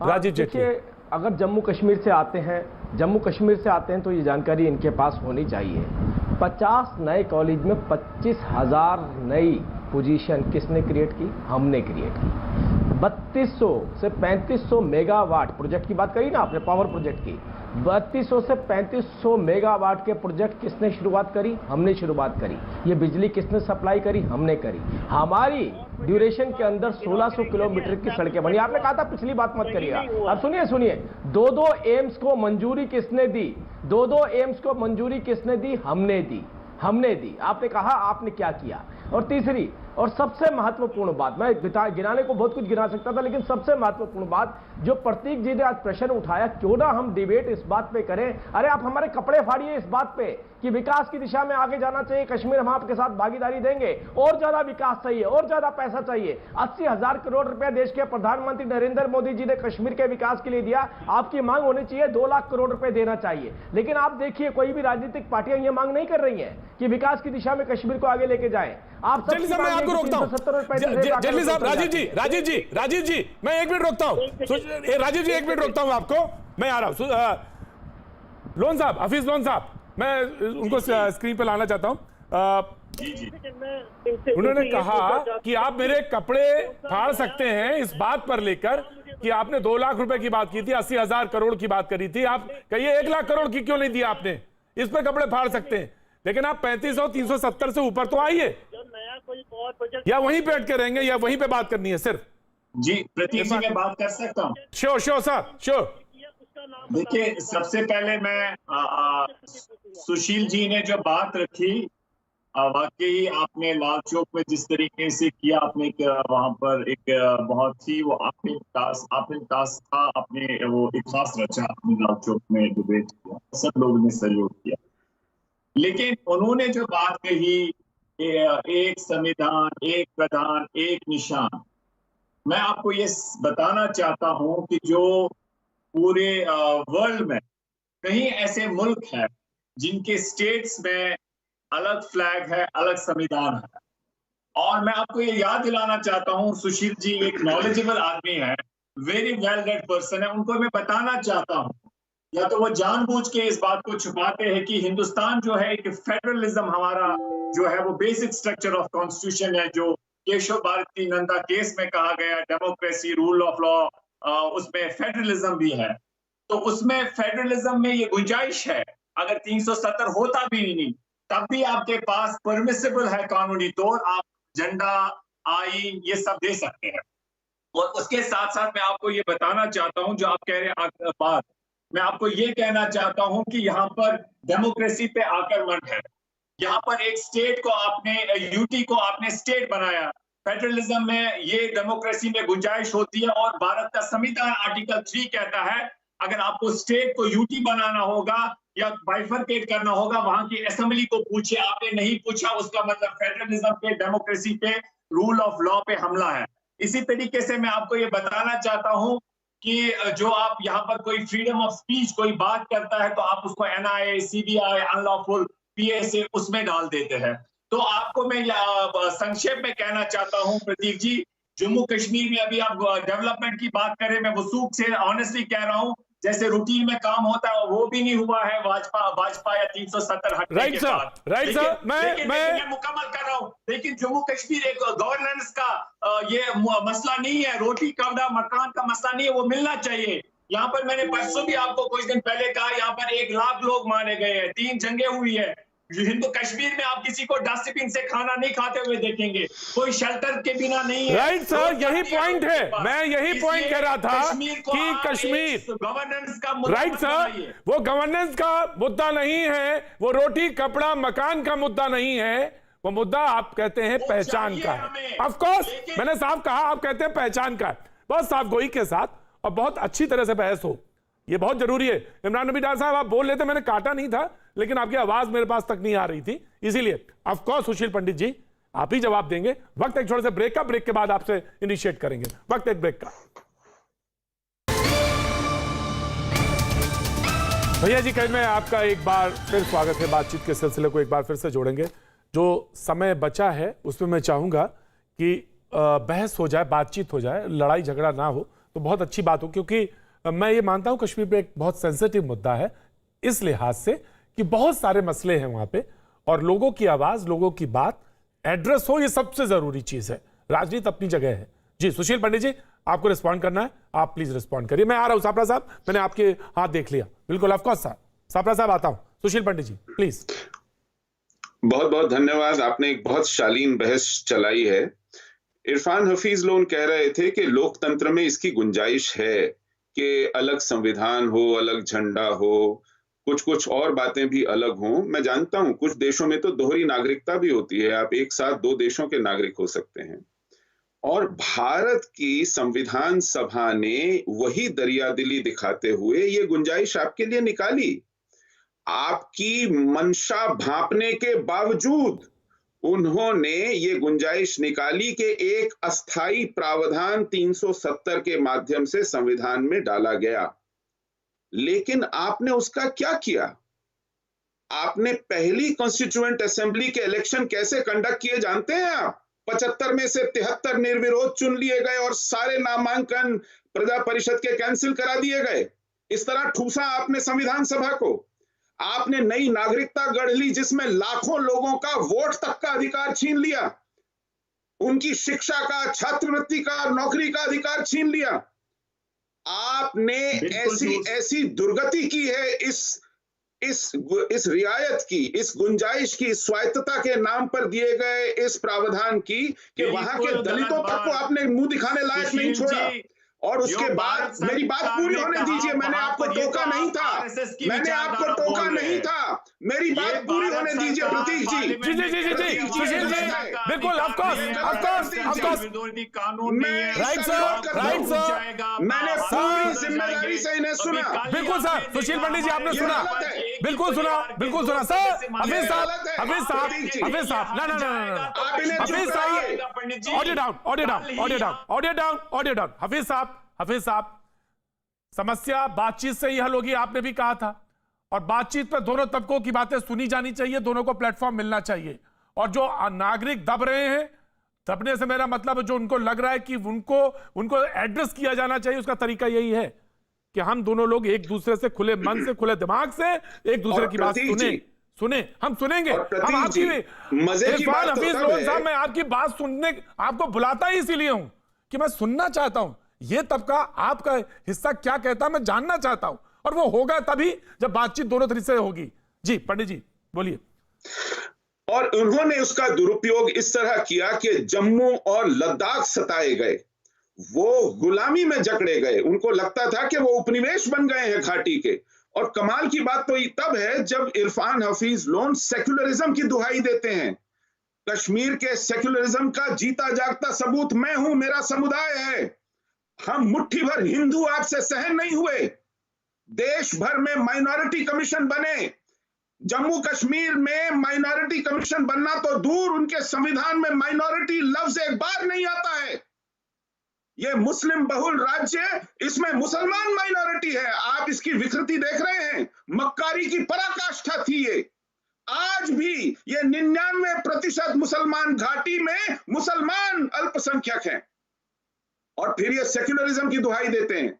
Speaker 1: राजीव जेटली,
Speaker 5: अगर जम्मू कश्मीर से आते हैं तो ये जानकारी इनके पास होनी चाहिए। 50 नए कॉलेज में 25,000 नई पोजीशन किसने क्रिएट की? हमने क्रिएट की। 3200 से 3500 मेगावाट प्रोजेक्ट की बात करी ना आपने, पावर प्रोजेक्ट की। 3200 से 3500 मेगावाट के प्रोजेक्ट किसने शुरुआत करी? हमने शुरुआत करी। ये बिजली किसने सप्लाई करी? हमने करी। हमारी ड्यूरेशन के अंदर 1600 किलोमीटर की सड़कें बनी। आपने कहा था पिछली बात मत करिएगा। अब सुनिए, 2-2 एम्स को मंजूरी किसने दी? 2-2 एम्स को मंजूरी किसने दी? हमने दी। आपने कहा आपने क्या किया। और तीसरी और सबसे महत्वपूर्ण बात, मैं गिनाने को बहुत कुछ गिना सकता था, लेकिन सबसे महत्वपूर्ण बात जो प्रतीक जी ने आज प्रश्न उठाया, क्यों ना हम डिबेट इस बात पे करें। अरे आप हमारे कपड़े फाड़िए इस बात पे कि विकास की दिशा में आगे जाना चाहिए कश्मीर, हम आपके साथ भागीदारी देंगे। और ज्यादा विकास चाहिए, और ज्यादा पैसा चाहिए। 80,000 करोड़ रुपए देश के प्रधानमंत्री नरेंद्र मोदी जी ने कश्मीर के विकास के लिए दिया। आपकी मांग होनी चाहिए 2 लाख करोड़ रुपए देना चाहिए। लेकिन आप देखिए, कोई भी राजनीतिक पार्टियां ये मांग नहीं कर रही है कि विकास की दिशा में कश्मीर को आगे लेके जाए। आप
Speaker 1: जल्दी से मैं आपको रोकता हूं, जल्दी साहब, राजीव जी, मैं 1 मिनट रोकता हूं। राजीव जी 1 मिनट रोकता हूं आपको, मैं आ रहा हूं। लोन साहब, हफीज लोन साहब, मैं उनको स्क्रीन पे लाना चाहता हूं। उन्होंने कहा कि आप मेरे कपड़े फाड़ सकते हैं इस बात पर लेकर कि आपने 2 लाख रुपए की बात की थी, 80,000 करोड़ की बात करी थी। आप कहिए 1 लाख करोड़ की क्यों नहीं दिया आपने? इस पर कपड़े फाड़ सकते हैं, लेकिन आप 3500 370 से ऊपर तो आइए, या वहीं पे अटके रहेंगे, या वहीं पे बात करनी है सिर्फ?
Speaker 4: जी, प्रतीक जी मैं बात कर सकता हूँ?
Speaker 1: Sure sir, sure.
Speaker 4: देखिए, सबसे पहले मैं सुशील जी ने जो बात रखी, वाकई आपने लाल चौक में जिस तरीके से किया, आपने वहां पर एक बहुत ही वो आपने टास्क था, आपने वो एक खास रचा, आपने लाल चौक में डिबेट किया, सब लोगों ने सहयोग किया। लेकिन उन्होंने जो बात कही, एक संविधान, एक प्रधान, एक निशान, मैं आपको ये बताना चाहता हूं कि जो पूरे वर्ल्ड में कहीं ऐसे मुल्क है जिनके स्टेट्स में अलग फ्लैग है, अलग संविधान है। और मैं आपको ये याद दिलाना चाहता हूं, सुशील जी एक नॉलेजेबल आदमी है, वेरी वेल रेड पर्सन है, उनको मैं बताना चाहता हूं, या तो वो जानबूझ के इस बात को छुपाते हैं कि हिंदुस्तान जो है, एक फेडरलिज्म हमारा जो है वो बेसिक स्ट्रक्चर ऑफ कॉन्स्टिट्यूशन है, जो केशव भारती नंदा केस में कहा गया, डेमोक्रेसी, रूल ऑफ लॉ, उसमें फेडरलिज्म भी है। तो उसमें फेडरलिज्म में ये गुंजाइश है, अगर 370 होता भी नहीं तब भी आपके पास परमिसिबल है कानूनी तौर, आप झंडा, आईन ये सब दे सकते हैं। और उसके साथ साथ मैं आपको ये बताना चाहता हूं, जो आप कह रहे हैं बात, मैं आपको ये कहना चाहता हूं कि यहाँ पर डेमोक्रेसी पे आक्रमण है। यहाँ पर एक स्टेट को आपने, यूटी को आपने स्टेट बनाया। फेडरलिज्म में ये डेमोक्रेसी में गुंजाइश होती है, और भारत का संविधान आर्टिकल 3 कहता है अगर आपको स्टेट को यूटी बनाना होगा या बाइफरकेट करना होगा, वहां की असेंबली को पूछे, आपने नहीं पूछा, उसका मतलब फेडरलिज्म पे, डेमोक्रेसी पे, रूल ऑफ लॉ पे हमला है। इसी तरीके से मैं आपको ये बताना चाहता हूं कि जो आप यहाँ पर कोई फ्रीडम ऑफ स्पीच कोई बात करता है तो आप उसको NIA, CBI, अनलॉफुल, PSA उसमें डाल देते हैं। तो आपको मैं संक्षेप में कहना चाहता हूं प्रतीक जी, जम्मू कश्मीर में अभी आप डेवलपमेंट की बात करें, मैं वसूख से ऑनेस्टली कह रहा हूं, जैसे रूटीन में काम होता है वो भी नहीं हुआ है भाजपा या 370 हटने के बाद।
Speaker 1: राइट सर,
Speaker 4: मैं मुकम्मल कर रहा हूं, लेकिन जम्मू कश्मीर एक गवर्नेंस का ये मसला नहीं है, रोटी कपड़ा मकान का मसला नहीं है, वो मिलना चाहिए। यहाँ पर मैंने परसों भी आपको कुछ दिन पहले कहा, यहाँ पर 1 लाख लोग मारे गए हैं, 3 जंगें हुई है। हिंदू कश्मीर में आप किसी को डस्टबिन से खाना नहीं खाते हुए देखेंगे, कोई शेल्टर के बिना नहीं है।
Speaker 1: राइट सर, यही पॉइंट है, मैं यही पॉइंट कह रहा था कि कश्मीर
Speaker 4: गवर्नेंस का
Speaker 1: राइट सर, वो गवर्नेंस का मुद्दा नहीं है, वो रोटी कपड़ा मकान का मुद्दा नहीं है, वो मुद्दा आप कहते हैं पहचान का है। ऑफ कोर्स मैंने साफ कहा, आप कहते हैं पहचान का है, बहुत साफ गोई के साथ और बहुत अच्छी तरह से बहस हो, ये बहुत जरूरी है। इमरान नबी डार साहब आप बोल लेते, मैंने काटा नहीं था, लेकिन आपकी आवाज मेरे पास तक नहीं आ रही थी, इसीलिए ऑफ कोर्स सुशील पंडित जी आप ही जवाब देंगे। वक्त एक छोटे से ब्रेक का, ब्रेक के बाद आपसे इनिशिएट करेंगे, वक्त एक ब्रेक का। भैया जी कल में आपका एक बार फिर स्वागत है, बातचीत के सिलसिले को एक बार फिर से जोड़ेंगे। जो समय बचा है उसमें मैं चाहूंगा कि बहस हो जाए, बातचीत हो जाए, लड़ाई झगड़ा ना हो तो बहुत अच्छी बात हो, क्योंकि मैं ये मानता हूं कश्मीर पे एक बहुत सेंसिटिव मुद्दा है इस लिहाज से कि बहुत सारे मसले हैं वहां पे और लोगों की आवाज, लोगों की बात एड्रेस हो, ये सबसे जरूरी चीज है। राजनीति अपनी जगह है। जी सुशील पंडित जी आपको रिस्पॉन्ड करना है, आप प्लीज रिस्पॉन्ड करिए। मैं आ रहा हूं सापरा साहब, मैंने आपके हाथ देख लिया, बिल्कुल ऑफकोर्स साहब, सापरा साहब आता हूं। सुशील पंडित जी प्लीज।
Speaker 7: बहुत बहुत धन्यवाद, आपने एक बहुत शालीन बहस चलाई है। इरफान हफीज लोन कह रहे थे कि लोकतंत्र में इसकी गुंजाइश है कि अलग संविधान हो, अलग झंडा हो, कुछ कुछ और बातें भी अलग हों। मैं जानता हूं कुछ देशों में तो दोहरी नागरिकता भी होती है, आप एक साथ 2 देशों के नागरिक हो सकते हैं। और भारत की संविधान सभा ने वही दरियादिली दिखाते हुए ये गुंजाइश आपके लिए निकाली। आपकी मंशा भांपने के बावजूद उन्होंने ये गुंजाइश निकाली कि एक अस्थाई प्रावधान 370 के माध्यम से संविधान में डाला गया। लेकिन आपने उसका क्या किया? आपने पहली कॉन्स्टिट्यूएंट असेंबली के इलेक्शन कैसे कंडक्ट किए जानते हैं आप? 75 में से 73 निर्विरोध चुन लिए गए और सारे नामांकन प्रजा परिषद के कैंसिल करा दिए गए। इस तरह ठूसा आपने संविधान सभा को। आपने नई नागरिकता गढ़ ली जिसमें लाखों लोगों का वोट तक का अधिकार छीन लिया, उनकी शिक्षा का, छात्रवृत्ति का, नौकरी का अधिकार छीन लिया। आपने ऐसी दुर्गति की है इस रियायत की, इस गुंजाइश की, स्वायत्तता के नाम पर दिए गए इस प्रावधान की कि वहां के दलितों तक को आपने मुंह दिखाने लायक नहीं छोड़ा। और उसके बाद मेरी बात पूरी होने दीजिए, मैंने आपको टोका नहीं था, मैंने आपको टोका नहीं था, मेरी बात पूरी होने दीजिए प्रतीक जी।
Speaker 1: जी जी जी जी सुशील जी बिल्कुल ऑफ कोर्स राइट सर,
Speaker 7: मैंने पूरी जिम्मेदारी से इन्हें सुना।
Speaker 1: बिल्कुल सर, सुशील पंडित जी आपने सुना, बिल्कुल सुना सर। हफीज साहब ऑडियो डाउन। हफीज साहब समस्या बातचीत से ही हल होगी, आपने भी कहा था, और बातचीत पर दोनों तबकों की बातें सुनी जानी चाहिए, दोनों को प्लेटफॉर्म मिलना चाहिए। और जो नागरिक दब रहे हैं, दबने से मेरा मतलब जो उनको लग रहा है कि उनको एड्रेस किया जाना चाहिए, उसका तरीका यही है कि हम दोनों लोग एक दूसरे से खुले मन से, खुले दिमाग से एक दूसरे की बात सुने। हम सुनेंगे, हम आपकी इरफान हफीज लोन साहब, मैं आपकी बात सुनने आपको बुलाता ही इसीलिए हूं कि मैं सुनना चाहता हूं ये तबका आपका हिस्सा क्या कहता है, मैं जानना चाहता हूं, और वो होगा तभी जब बातचीत दोनों तरीके से होगी। जी पंडित जी बोलिए।
Speaker 7: और उन्होंने उसका दुरुपयोग इस तरह किया कि जम्मू और लद्दाख सताए गए, वो गुलामी में जकड़े गए, उनको लगता था कि वो उपनिवेश बन गए हैं घाटी के। और कमाल की बात तो तब है जब इरफान हफीज लोन सेक्युलरिज्म की दुहाई देते हैं। कश्मीर के सेक्युलरिज्म का जीता जागता सबूत मैं हूं, मेरा समुदाय है। हम मुट्ठी भर हिंदू आपसे सहन नहीं हुए। देश भर में माइनॉरिटी कमीशन बने, जम्मू कश्मीर में माइनॉरिटी कमीशन बनना तो दूर, उनके संविधान में माइनॉरिटी लफ्ज एक बार नहीं आता है। यह मुस्लिम बहुल राज्य, इसमें मुसलमान माइनॉरिटी है। आप इसकी विकृति देख रहे हैं, मक्कारी की पराकाष्ठा थी ये। आज भी ये 99% मुसलमान घाटी में मुसलमान अल्पसंख्यक हैं और फिर ये सेक्युलरिज्म की दुहाई देते हैं।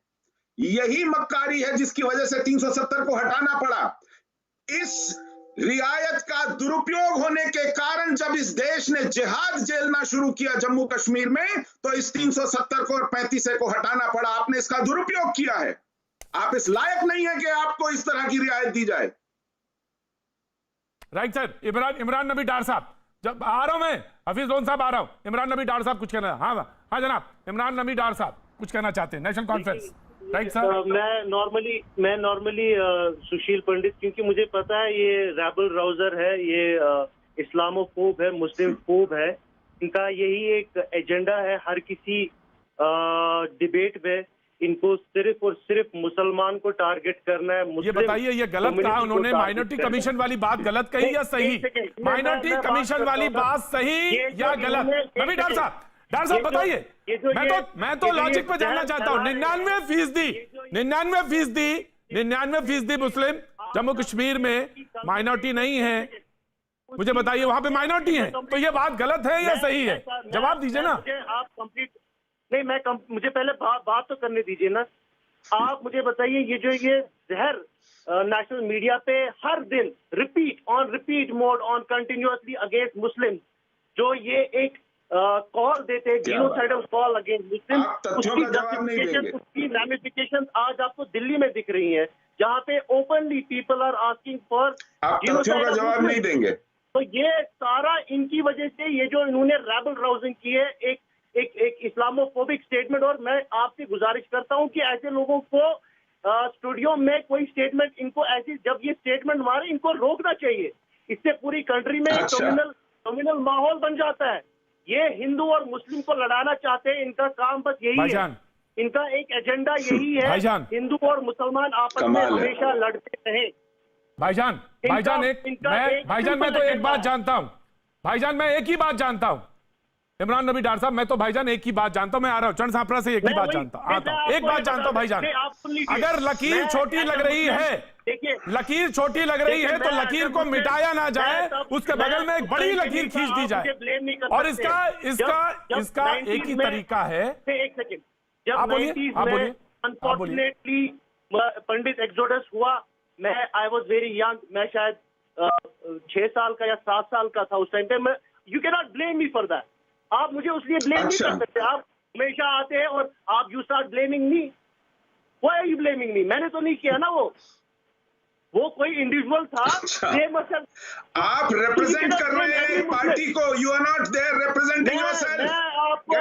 Speaker 7: यही मक्कारी है जिसकी वजह से 370 को हटाना पड़ा। इस रियायत का दुरुपयोग होने के कारण जब इस देश ने जिहाद झेलना शुरू किया जम्मू कश्मीर में, तो इस 370 को और 35 को हटाना पड़ा। आपने इसका दुरुपयोग किया है। आप इस लायक नहीं है कि आपको इस तरह की रियायत दी जाए।
Speaker 1: Right sir. इमरान नबी डार साहब, जब आ रहा हूं मैं, हफीज लोन साहब आ रहा हूं। इमरान नबी डार साहब कुछ कहना? हाँ जनाब, इमरान नबी डार साहब कुछ कहना चाहते हैं, नेशनल कॉन्फ्रेंस। Right sir.
Speaker 6: मैं नॉर्मली सुशील पंडित, क्योंकि मुझे पता है ये रैबल राउजर है, ये इस्लामोफोब है, मुस्लिम फोब है। इनका यही एक एजेंडा है हर किसी डिबेट में इनको सिर्फ और सिर्फ मुसलमान को टारगेट करना है।
Speaker 1: ये बताइए, ये गलत कहा उन्होंने? माइनॉरिटी कमीशन वाली बात गलत कही या सही? माइनॉरिटी कमीशन वाली बात सही या गलत? नबी डार साहब बताइए। मैं तो लॉजिक पे जानना चाहता हूँ। 99% मुस्लिम जम्मू कश्मीर में माइनॉरिटी नहीं है। मुझे बताइए, वहां पे माइनॉरिटी है, तो ये बात गलत है या सही है? जवाब दीजिए ना।
Speaker 6: आप कंप्लीट नहीं, मुझे पहले बात तो करने दीजिए ना। आप मुझे बताइए, ये जहर नेशनल मीडिया पे हर दिन repeat mode on continuously against मुस्लिम, जो ये एक कॉल देते हैं, जीनोसाइडल कॉल अगेंस्ट मुस्लिम, उसकी रैमिफिकेशंस आज आपको दिल्ली में दिख रही हैं, जहाँ पे openly people are asking for
Speaker 7: genocide. जवाब नहीं देंगे
Speaker 6: तो ये सारा इनकी वजह से, ये जो इन्होंने रैबल राउजिंग की है, एक इस्लामोफोबिक स्टेटमेंट। और मैं आपसे गुजारिश करता हूं कि ऐसे लोगों को स्टूडियो में कोई स्टेटमेंट, इनको ऐसी जब ये स्टेटमेंट मारे, इनको रोकना चाहिए। इससे पूरी कंट्री में कम्युनल माहौल बन जाता है। ये हिंदू और मुस्लिम को लड़ाना चाहते हैं, इनका काम बस यही है, इनका एक एजेंडा यही है, हिंदू और मुसलमान आपस में हमेशा लड़ते रहे।
Speaker 1: भाईजान मैं तो एक बात जानता हूं। भाईजान मैं एक ही बात जानता हूं। इमरान नबी डार साहब, मैं तो भाईजान एक ही बात जानता हूं। मैं आ रहा हूं चरण सापरा से, एक ही बात जानता हूं। एक बात जानता हूं भाईजान, अगर लकीर छोटी लग रही है, लकीर छोटी लग रही है तो लकीर को मिटाया ना जाए, उसके बगल में एक बड़ी लकीर खींच दी जाए। और इसका एक ही तरीका है।
Speaker 6: एक सेकेंड, जब अनफॉर्चुनेटली पंडित एक्सोडस हुआ, आई वॉज वेरी यंग, मैं शायद 6 साल का या 7 साल का था उस टाइम पे। You can not blame me for that. आप मुझे उसलिए ब्लेम नहीं कर सकते। आप हमेशा आते हैं और आप you start blaming me. Why are you blaming me? मैंने तो नहीं किया ना। वो कोई इंडिविजुअल था।
Speaker 7: आप रिप्रेजेंट कर रहे हैं एक पार्टी को, you are not there representing yourself.
Speaker 6: आपको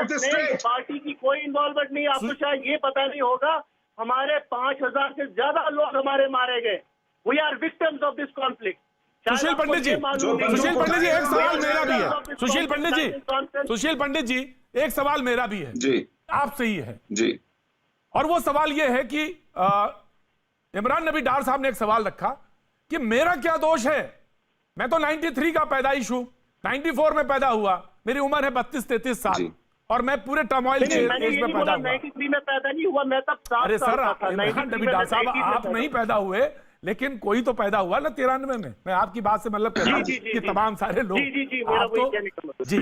Speaker 6: पार्टी की कोई इन्वॉल्वमेंट नहीं। आपको शायद ये पता नहीं होगा, हमारे 5000 से ज्यादा लोग हमारे मारे गए। We are victims of this conflict.
Speaker 1: Sushil Pandit ji, एक सवाल मेरा भी है। सुशील पंडित जी, एक सवाल मेरा भी है
Speaker 7: जी,
Speaker 1: आपसे ही है
Speaker 7: जी।
Speaker 1: और वो सवाल ये है कि इमरान नबी डार साहब ने एक सवाल रखा कि मेरा क्या दोष है? मैं तो 93 का पैदाइश हूं, 94 में पैदा हुआ, मेरी उम्र है 32-33 साल और मैं पूरे टर्मोइल के एज में पैदा हुआ।
Speaker 6: 93 में पैदा नहीं हुआ, मैं तब 7
Speaker 1: अरे सर,
Speaker 6: साल का था।
Speaker 1: इमरान नबी डार साहब, आप नहीं पैदा हुए, लेकिन कोई तो पैदा हुआ ना 93 में। मैं आपकी बात से मतलब कह रहा हूं कि तमाम सारे लोग। जी,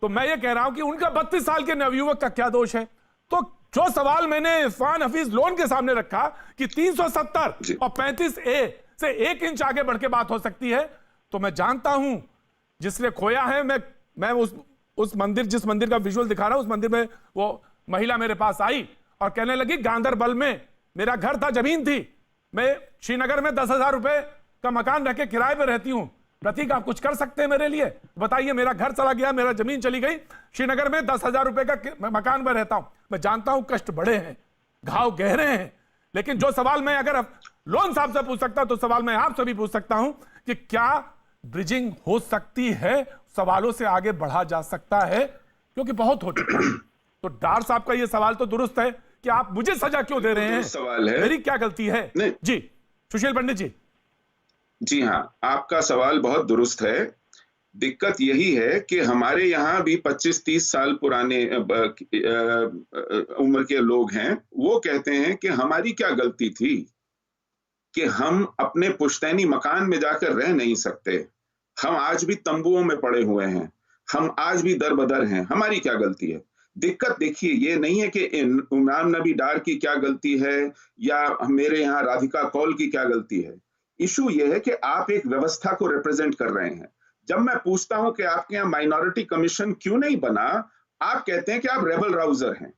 Speaker 1: तो मैं ये कह रहा हूं कि उनका 32 साल के नवयुवक का क्या दोष है? तो जो सवाल मैंने इरफान हफीज लोन के सामने रखा कि 370 और 35A से 1 इंच आगे बढ़ के बात हो सकती है, तो मैं जानता हूं जिसने खोया है। मैं उस मंदिर, जिस मंदिर का विजुअल दिखा रहा हूं, उस मंदिर में वो महिला मेरे पास आई और कहने लगी गांदरबल में मेरा घर था, जमीन थी, मैं श्रीनगर में 10,000 रुपए का मकान रख के किराए पे रहती हूं। प्रतीक, आप कुछ कर सकते हैं मेरे लिए? बताइए, मेरा घर चला गया, मेरा जमीन चली गई, श्रीनगर में 10,000 रुपए का मकान में रहता हूं। मैं जानता हूं कष्ट बड़े हैं, घाव गहरे हैं, लेकिन जो सवाल मैं अगर लोन साहब से पूछ सकता हूं तो सवाल मैं आपसे भी पूछ सकता हूं कि क्या ब्रिजिंग हो सकती है? सवालों से आगे बढ़ा जा सकता है, क्योंकि बहुत हो चुका है। तो डार साहब का यह सवाल तो दुरुस्त है कि आप मुझे सजा क्यों दे रहे हैं?
Speaker 7: सवाल है,
Speaker 1: मेरी क्या गलती है? जी सुशील पंडित जी।
Speaker 7: जी हाँ, आपका सवाल बहुत दुरुस्त है। दिक्कत यही है कि हमारे यहाँ भी 25-30 साल पुराने उम्र के लोग हैं, वो कहते हैं कि हमारी क्या गलती थी कि हम अपने पुश्तैनी मकान में जाकर रह नहीं सकते। हम आज भी तंबुओं में पड़े हुए हैं, हम आज भी दर बदर हैं। हमारी क्या गलती है? दिक्कत देखिए ये नहीं है कि इमरान नबी डार की क्या गलती है या मेरे यहाँ राधिका कौल की क्या गलती है। इशू ये है कि आप एक व्यवस्था को रिप्रेजेंट कर रहे हैं। जब मैं पूछता हूं कि आपके यहाँ माइनॉरिटी कमीशन क्यों नहीं बना, आप कहते हैं कि आप रेबल राउजर हैं।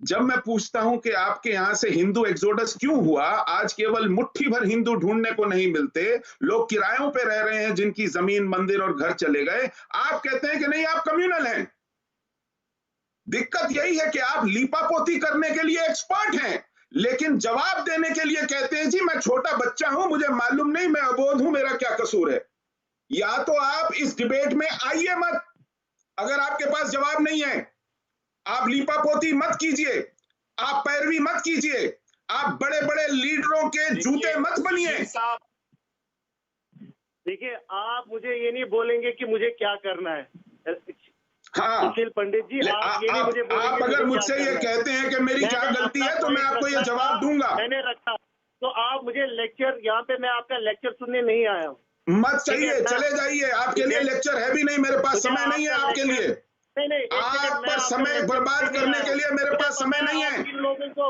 Speaker 7: जब मैं पूछता हूं कि आपके यहां से हिंदू एक्सोडस क्यों हुआ, आज केवल मुट्ठी भर हिंदू ढूंढने को नहीं मिलते, लोग किरायों पे रह रहे हैं जिनकी जमीन, मंदिर और घर चले गए, आप कहते हैं कि नहीं आप कम्युनल हैं। दिक्कत यही है कि आप लीपापोती करने के लिए एक्सपर्ट हैं, लेकिन जवाब देने के लिए कहते हैं जी मैं छोटा बच्चा हूं, मुझे मालूम नहीं, मैं अबोध हूं, मेरा क्या कसूर है। या तो आप इस डिबेट में आइए मत, अगर आपके पास जवाब नहीं है। आप लीपापोती मत कीजिए, आप पैरवी मत कीजिए, आप बड़े बड़े लीडरों के जूते मत बनिए।
Speaker 6: देखिए, आप मुझे ये नहीं बोलेंगे कि मुझे क्या करना है।
Speaker 7: हाँ,
Speaker 6: सुशील पंडित जी, आप ये नहीं मुझे बोलेंगे
Speaker 7: आप अगर मुझसे ये कहते हैं कि मेरी क्या गलती है तो मैं आपको ये जवाब दूंगा।
Speaker 6: मैंने रखा तो आप मुझे लेक्चर, यहाँ पे मैं आपका लेक्चर सुनने नहीं आया हूँ।
Speaker 7: मत चाहिए, चले जाइए, आपके लिए लेक्चर है भी नहीं, मेरे पास समय नहीं है आपके लिए।
Speaker 6: नहीं,
Speaker 7: आप पर समय बर्बाद करने के लिए मेरे पास समय नहीं है।
Speaker 6: इन लोगों को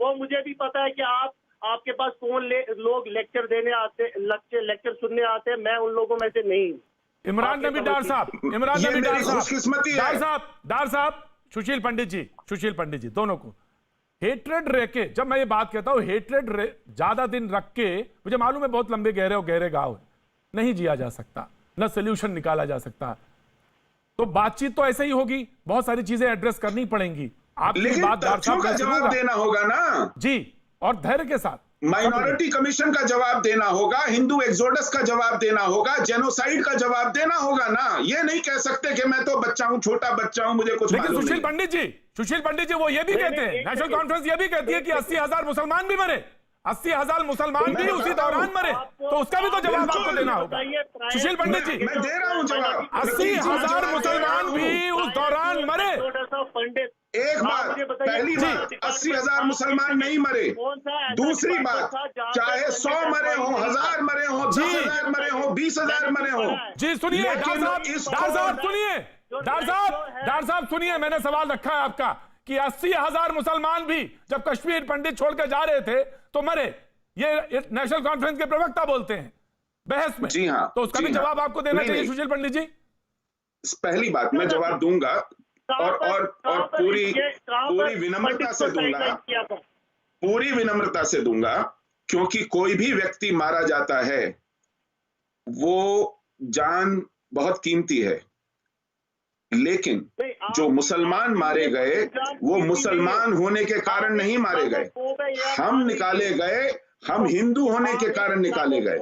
Speaker 6: वो मुझे भी पता है कि आपके पास कौन लोग लेक्चर देने आते, लेक्चर सुनने आते हैं, मैं उन लोगों में से नहीं।
Speaker 1: इमरान नबी डार साहब, इमरान नबी डार
Speaker 7: खुशकिस्मती है।
Speaker 1: डार साहब, सुशील पंडित जी दोनों को हेट्रेड रह के, जब मैं ये बात कहता हूं हेट्रेड ज्यादा दिन रख के, मुझे मालूम है बहुत लंबे गहरे गांव है, नहीं जिया जा सकता, न सोल्यूशन निकाला जा सकता। तो बातचीत तो ऐसे ही होगी, बहुत सारी चीजें एड्रेस करनी पड़ेंगी। आपकी बात डार साहब
Speaker 7: का जवाब देना होगा ना
Speaker 1: जी, और धैर्य के साथ।
Speaker 7: माइनॉरिटी कमीशन का जवाब देना होगा, हिंदू एक्सोडस का जवाब देना होगा, जेनोसाइड का जवाब देना होगा ना। ये नहीं कह सकते कि मैं तो बच्चा हूं, छोटा बच्चा हूं, मुझे कुछ
Speaker 1: लेकिन
Speaker 7: मालूम
Speaker 1: सुशील
Speaker 7: नहीं।
Speaker 1: पंडित जी वो ये भी कहते हैं, नेशनल कॉन्फ्रेंस ये भी कहती है कि 80,000 मुसलमान भी मरे, 80,000 मुसलमान भी उसी दौरान मरे, तो उसका भी तो जवाब आपको देना होगा। सुशील पंडित जी,
Speaker 7: मैं दे रहा हूं जवाब।
Speaker 1: 80,000 मुसलमान भी उस दौरान मरे।
Speaker 6: पंडित,
Speaker 7: एक बात, पहली बात, 80,000 मुसलमान नहीं मरे। दूसरी बात, चाहे 100 मरे हो, 1000 मरे हो, 10,000 मरे हो, 20,000 मरे हो।
Speaker 1: जी सुनिए डार साहब सुनिए, मैंने सवाल रखा है आपका कि 80,000 मुसलमान भी जब कश्मीर पंडित छोड़कर जा रहे थे तो मरे, ये नेशनल कॉन्फ्रेंस के प्रवक्ता बोलते हैं बहस में।
Speaker 7: जी हाँ,
Speaker 1: तो उसका भी जवाब आपको देना चाहिए सुशील पंडित जी।
Speaker 7: पहली बात मैं जवाब दूंगा और पूरी विनम्रता से दूंगा, पूरी विनम्रता से दूंगा, क्योंकि कोई भी व्यक्ति मारा जाता है वो जान बहुत कीमती है, लेकिन जो मुसलमान मारे गए वो मुसलमान होने के कारण नहीं मारे गए, हम निकाले गए, हम हिंदू होने के कारण निकाले गए।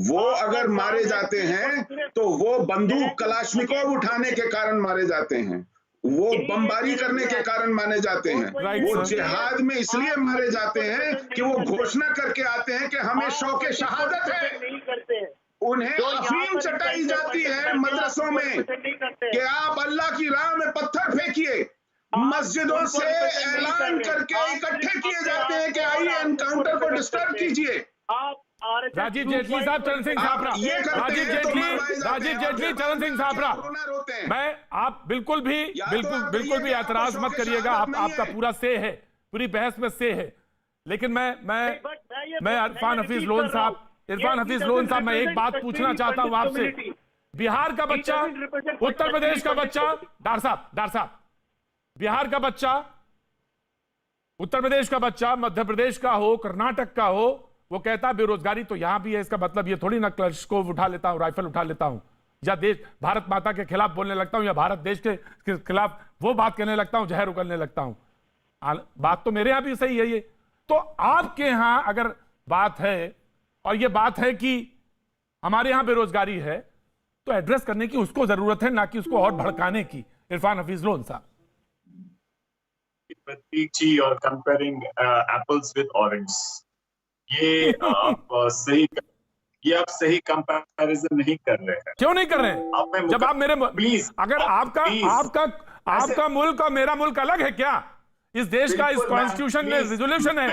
Speaker 7: वो अगर मारे जाते हैं तो वो बंदूक कलाशनिकोव उठाने के कारण मारे जाते हैं, वो बमबारी करने के कारण माने जाते हैं, वो जिहाद में इसलिए मारे जाते हैं कि वो घोषणा करके आते हैं कि हमें शौक़े शहादत है। उन्हें अफीम चटाई जाती है मदरसों में कि आप अल्लाह की राह में पत्थर फेंकिए, मस्जिदों से ऐलान करके इकट्ठे किए जाते हैं कि आइए एनकाउंटर को डिस्टर्ब कीजिए।
Speaker 1: राजीव जेटली साहब, चरण सिंह साफरा, राजीव जेटली, चरण सिंह साफरा, मैं आप बिल्कुल भी ऐतराज मत करिएगा, आपका पूरा से है, पूरी बहस में से है, लेकिन मैं इरफान हफीज लोन साहब, मैं एक बात पूछना चाहता हूं आपसे। बिहार का बच्चा, उत्तर प्रदेश का बच्चा, डार साहब, बिहार का बच्चा, उत्तर प्रदेश का बच्चा, मध्य प्रदेश का हो, कर्नाटक का हो, वो कहता है बेरोजगारी तो यहां भी है, इसका मतलब ये थोड़ी ना क्लचस्कोप उठा लेता हूं, राइफल उठा लेता हूं, या देश भारत माता के खिलाफ बोलने लगता हूं, या भारत देश के खिलाफ वो बात कहने लगता हूं, जहर उगलने लगता हूं। बात तो मेरे यहां भी सही है ये। तो आपके यहां अगर बात है और ये बात है कि हमारे यहां बेरोजगारी है, तो एड्रेस करने की उसको जरूरत है, ना कि उसको और भड़काने की। इरफान हफीज लोन साहब,
Speaker 4: प्रतीक जी, और कंपेयरिंग एप्पल्स विद ऑरेंज, ये आप सही कंपैरिजन नहीं कर रहे हैं।
Speaker 1: क्यों नहीं कर रहे हैं? जब आप मेरे प्लीज, अगर आपका मुल्क और मेरा मुल्क अलग है क्या? इस देश का इस कॉन्स्टिट्यूशन में रेजोल्यूशन है,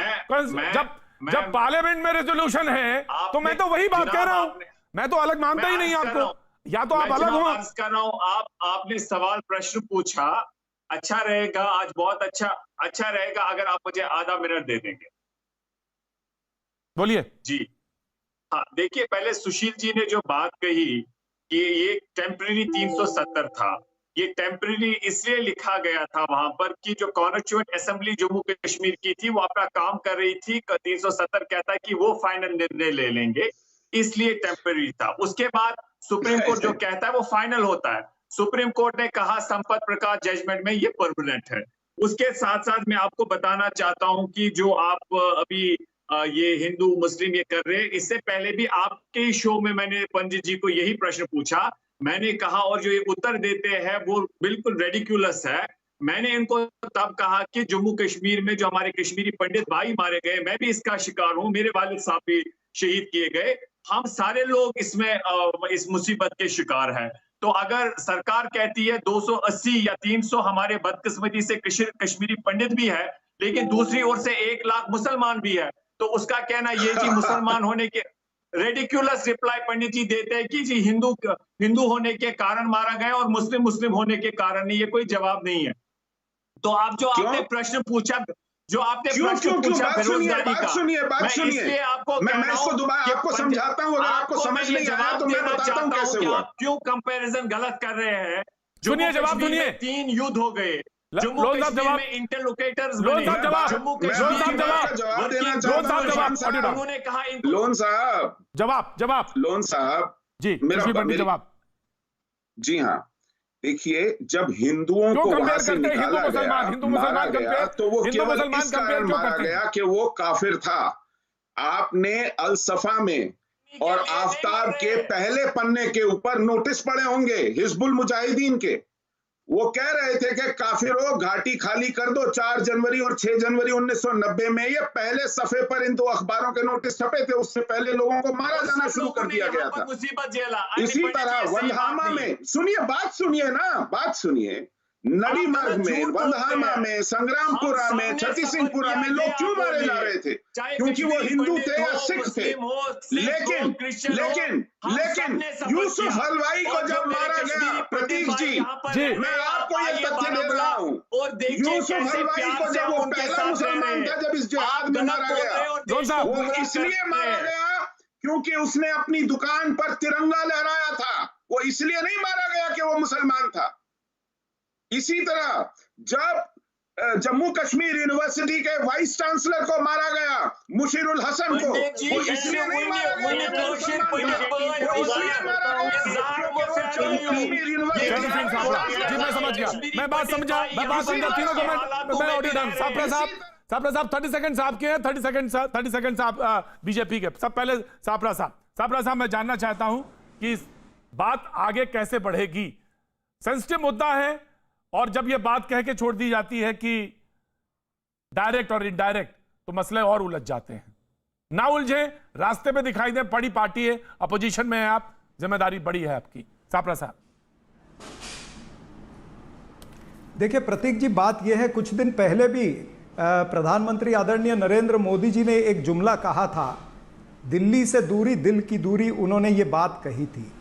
Speaker 1: जब पार्लियामेंट में रेजोल्यूशन है तो मैं तो वही बात कह रहा हूं, मैं तो अलग मानता ही नहीं आपको। या तो आप
Speaker 4: मैं
Speaker 1: अलग
Speaker 4: जवाब
Speaker 1: हो।
Speaker 4: अर्ज कर रहा हूं, आपने सवाल प्रश्न पूछा, अच्छा रहेगा आज, बहुत अच्छा रहेगा अगर आप मुझे आधा मिनट दे देंगे।
Speaker 1: बोलिए।
Speaker 4: जी हाँ, देखिए पहले सुशील जी ने जो बात कही कि ये टेम्पररी 370 था, ये टेम्पररी इसलिए लिखा गया था वहां पर कि जो कॉन्स्टिट्यूएंट असेंबली जम्मू कश्मीर की थी वो अपना काम कर रही थी। 370 कहता है कि वो फाइनल निर्णय ले लेंगे, इसलिए टेम्पररी था। उसके बाद सुप्रीम कोर्ट जो कहता है वो फाइनल होता है। सुप्रीम कोर्ट ने कहा संपत प्रकाश जजमेंट में ये परमानेंट है। उसके साथ साथ मैं आपको बताना चाहता हूं कि जो आप अभी ये हिंदू मुस्लिम ये कर रहे हैं, इससे पहले भी आपके ही शो में मैंने पंडित जी को यही प्रश्न पूछा। मैंने कहा और जो ये उत्तर देते हैं वो बिल्कुल रेडिकुलस है। मैंने इनको तब कहा कि जम्मू कश्मीर में जो हमारे कश्मीरी पंडित भाई मारे गए, मैं भी इसका शिकार हूं, मेरे वालिद साहब भी शहीद किए गए, हम सारे लोग इसमें इस मुसीबत के शिकार हैं। तो अगर सरकार कहती है 280 या 300 हमारे बदकिस्मती से कश्मीरी पंडित भी है, लेकिन दूसरी ओर से 1 लाख मुसलमान भी है, तो उसका कहना ये जी मुसलमान होने के रेडिकुलस रिप्लाई पंडित जी देते हैं कि जी हिंदू होने के कारण मारा गया और मुस्लिम होने के कारण नहीं, ये कोई जवाब नहीं है। तो आप जो आपने प्रश्न पूछा, बेरोजगारी का, इसलिए आपको
Speaker 7: मैं इसको दोबारा आपको समझाता हूँ, अगर आपको समझ नहीं आया तो मैं बताता हूँ कैसे हुआ।
Speaker 4: आप क्यों कंपैरिजन गलत कर रहे हैं?
Speaker 1: सुनिए, जवाब सुनिए।
Speaker 4: 3 युद्ध हो गए जम्मू
Speaker 1: लोन साहब
Speaker 4: कश्मीर
Speaker 1: जवाब,
Speaker 4: में, इंटरलोकेटर्स
Speaker 1: लोन
Speaker 4: बने।
Speaker 1: साहब जवाब,
Speaker 4: जम्मू
Speaker 1: लोन साहब
Speaker 4: कश्मीर
Speaker 1: जवाब,
Speaker 7: जवाब देना
Speaker 1: लोन
Speaker 7: चाहता
Speaker 1: साहब
Speaker 7: हूं,
Speaker 1: जवाब,
Speaker 7: साहब।
Speaker 1: ऑडियो
Speaker 4: उन्होंने कहा
Speaker 7: लोन साहब,
Speaker 1: जवाब
Speaker 7: लोन साहब
Speaker 1: जी, कश्मीर पंडित जवाब।
Speaker 7: जी हाँ, देखिए जब हिंदुओं
Speaker 1: क्यों
Speaker 7: को वहां
Speaker 1: कंपेयर
Speaker 7: से
Speaker 1: करते हैं
Speaker 7: निकाला
Speaker 1: हिंदू मुसलमान,
Speaker 7: गया,
Speaker 1: हिंदू
Speaker 7: मारा
Speaker 1: मुसलमान
Speaker 7: गया,
Speaker 1: कंपेयर,
Speaker 7: तो वो
Speaker 1: हिंदू
Speaker 7: केवल
Speaker 1: मुसलमान
Speaker 7: इस
Speaker 1: कंपेयर
Speaker 7: कारण
Speaker 1: क्यों
Speaker 7: मारा
Speaker 1: करते हैं?
Speaker 7: गया कि वो काफिर था। आपने अल सफा में और आफ्ताब के पहले पन्ने के ऊपर नोटिस पड़े होंगे हिजबुल मुजाहिदीन के, वो कह रहे थे कि काफिरों घाटी खाली कर दो। 4 जनवरी और 6 जनवरी 1990 में ये पहले सफे पर इन 2 अखबारों के नोटिस छपे थे। उससे पहले लोगों को मारा जाना शुरू कर दिया गया था।
Speaker 4: मुसीबत झेला।
Speaker 7: इसी तरह वंदहामा में, सुनिए बात सुनिए, नड़ी मार्ग में, वंदहामा में, संग्रामपुरा में, छत्ती सिंहपुरा में लोग क्यों मारे जा रहे थे? क्योंकि वो हिंदू थे या सिख थे। लेकिन यूसुफ हलवाई को जब मारा गया, प्रतीक जी, मैं आपको ये तथ्य दे रहा हूँ, यूसुफ हलवाई को जब वो पहला मुसलमान था जब इस जिहाद में मारा गया, वो इसलिए मारा गया क्योंकि उसने अपनी दुकान पर तिरंगा लहराया था। वो इसलिए नहीं मारा गया कि वो मुसलमान था। इसी तरह जब जम्मू कश्मीर यूनिवर्सिटी के वाइस चांसलर को मारा गया, मुशीरुल हसन को, वो इसलिए नहीं मारा गया कि वो मुसलमान था, वो इसलिए मारा गया कश्मीर यूनिवर्सिटी।
Speaker 1: जी मैं समझ गया, मैं बात समझा, तीनों को मैं ऑडियो डन। सापरा साहब 30 सेकंड आपके हैं, 30 सेकंड आप बीजेपी के। सब पहले सापरा साहब मैं जानना चाहता हूं कि बात आगे कैसे बढ़ेगी। सेंसिटिव मुद्दा है और जब यह बात कह के छोड़ दी जाती है कि डायरेक्ट और इनडायरेक्ट, तो मसले और उलझ जाते हैं। ना उलझे, रास्ते पे दिखाई दे, बड़ी पार्टी है, अपोजिशन में है आप, जिम्मेदारी बड़ी है आपकी। सापरा साहब
Speaker 3: देखिए प्रतीक जी, बात यह है, कुछ दिन पहले भी प्रधानमंत्री आदरणीय नरेंद्र मोदी जी ने एक जुमला कहा था, दिल्ली से दूरी दिल की दूरी, उन्होंने ये बात कही थी।